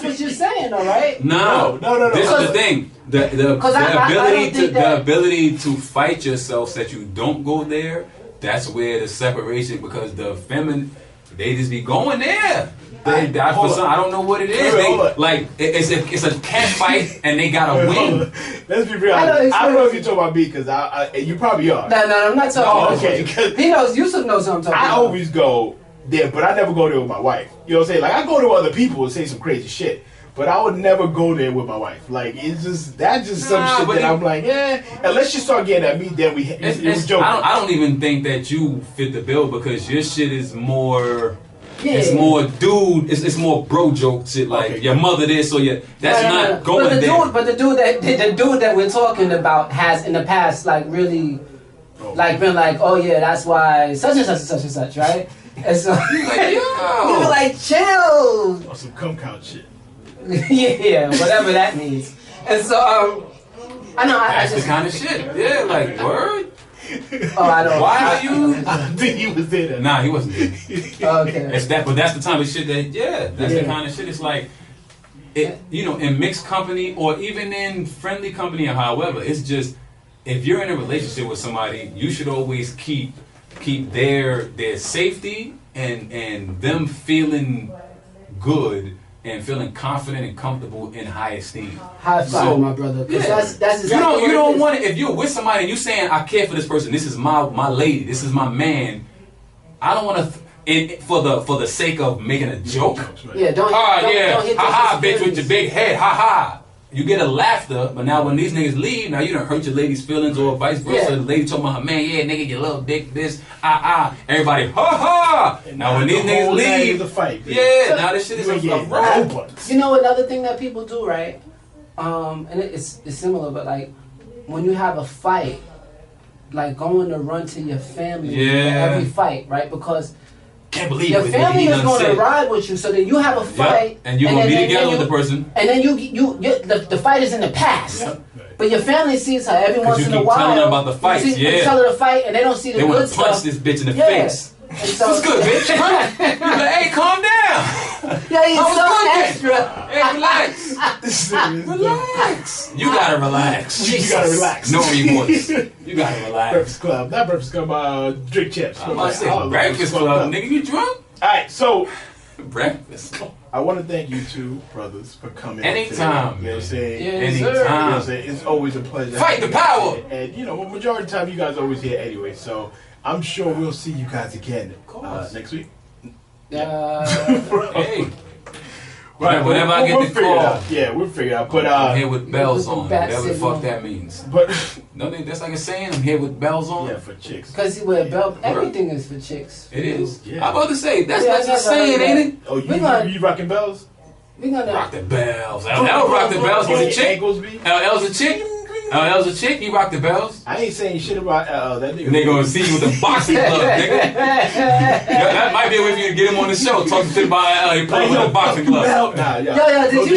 what you're saying, all right? No. This is the thing. The ability to fight yourself so that you don't go there. That's where the separation, because the feminine, they just be going there. I don't know what it is. It's a cat fight and they gotta win. Let's be real. I don't know if you're talking about me because you probably are. No, I'm not talking about you. He knows. Yusuf knows what I'm talking about. I always go there, but I never go there with my wife. You know what I'm saying? Like, I go to other people and say some crazy shit, but I would never go there with my wife. Like, that's just some shit that I'm like, unless you start getting at me, then we joking. I don't even think that you fit the bill because your shit is more. Yeah. It's more dude. It's more bro joke shit like your mother this or that's not going there. But the dude that we're talking about has in the past like really been like, oh yeah, that's why such and such and such and such, right? And so you're like, yo, you're like, chill. Or some cum count shit. Yeah, whatever that means. And so I know that's the kind of shit. Yeah, like word. Oh, I don't. Why are you? I think he was there. Nah, he wasn't there. Okay. But that's the time of shit that's the kind of shit. It's like, in mixed company or even in friendly company or however, it's just if you're in a relationship with somebody, you should always keep their safety and them feeling good and feeling confident and comfortable in high esteem. High five, my brother. That's exactly you don't want it. If you're with somebody and you saying, I care for this person, this is my lady, this is my man, I don't want to, for the sake of making a joke. Yeah, don't hit ha bitch with your big head, ha ha. You get a laughter, but now when these niggas leave, now you done hurt your lady's feelings or vice versa. Yeah. The lady talking about her man, yeah, nigga, you little dick, this, everybody, ha ha. Now when these niggas leave, now this shit is a rap. You know another thing that people do, right? And it's similar, but like when you have a fight, like going to run to your family for every fight, right? Because can't believe your family is going to ride with you, so then you have a fight, and you're gonna be together with the person, and then the fight is in the past. Yep. But your family sees her every once in a while. Telling them about the fights, you tell her to fight, and they don't see the good stuff. They want to punch this bitch in the face. And so, what's good, bitch? You're like, hey, calm down. Yeah, he's so extra. Hey, relax. Relax. You gotta relax. You gotta relax. No remorse. You gotta relax. Breakfast Club. Not Breakfast Club, drink chips. I'm about to say Breakfast Club, nigga, you drunk? Alright, so Breakfast. I want to thank you two brothers for coming. Anytime. You know what I'm saying? Yeah, Anytime. sir. You know what I'm saying? It's always a pleasure. Fight the power. And you know, majority of the time you guys are always here anyway. So I'm sure we'll see you guys again next week. Hey. Right, whenever I get the call. Yeah, we'll figure it out. But I'm here with bells on. Whatever the signal. fuck that means. But No, that's like a saying. I'm here with bells on. yeah, for chicks. Because he wear belt. Everything is for chicks. It is. Yeah. I'm about to say that's Yeah, a saying, ain't it? Oh, you rocking bells? We gonna Rock the bells. LL rock the bells. He's a chick. Ankles be? LL's a chick. LL's a chick. He rock the bells. I ain't saying shit about that nigga. And they gonna see you with the boxing glove, nigga. Yeah, that might be a way for you to get him on the show. Talking shit about LL. He put him with the boxing glove. Nah, Yo, did you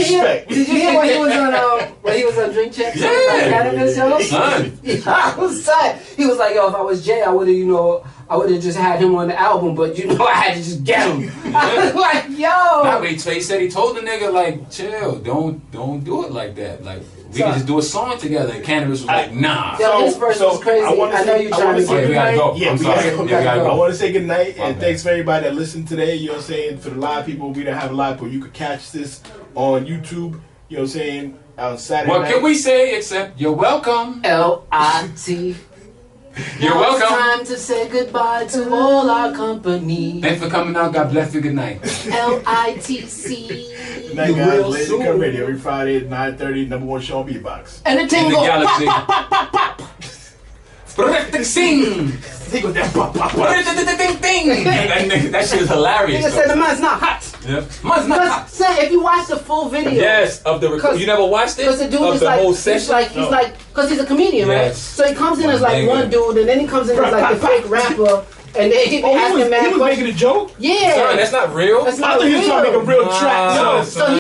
hear when he was on Drink Champs? Yeah. Cannabis show? Son. I was tight. He was like, yo, if I was Jay, I would have just had him on the album, but I had to just get him. I was like, yo. Nah, but he said he told the nigga like, chill, don't do it like that. Like we can just do a song together. And Cannabis was like, nah. Yo, his verse was crazy. I know you trying to say we gotta go. Yeah, I'm we sorry. gotta go. I want to say good night and thanks for everybody that listened today. You know what I'm saying? For the live people, we don't have a live, but you could catch this on YouTube. You know what I'm saying? On Saturday What night. can we say except you're welcome? L-I-T. You're Now welcome. It's time to say goodbye to all our company. Thanks for coming out. God bless you. Good night. L-I-T-C. Good night, guys. Ladies and Come Radio every Friday at 9:30. #1 show on Beatbox. And the In thing the goes galaxy. pop, pop, pop, pop, pop. Sing. He goes down, pop, pop, pop. That shit is hilarious. Nigga said the man's not hot. Yep. Mine's not hot. Because say if you watch the full video. Yes, of the record. You never watched it? Because the dude of is the like, whole he's session? like, because he's a comedian, right? Yes. So he comes in as like Nigga. one dude, and then he comes in as like the fake rapper, and then he be asking mad he was questions. making a joke? Yeah. Sorry, that's not real. That's I not thought he was trying to make a real track. Nah. So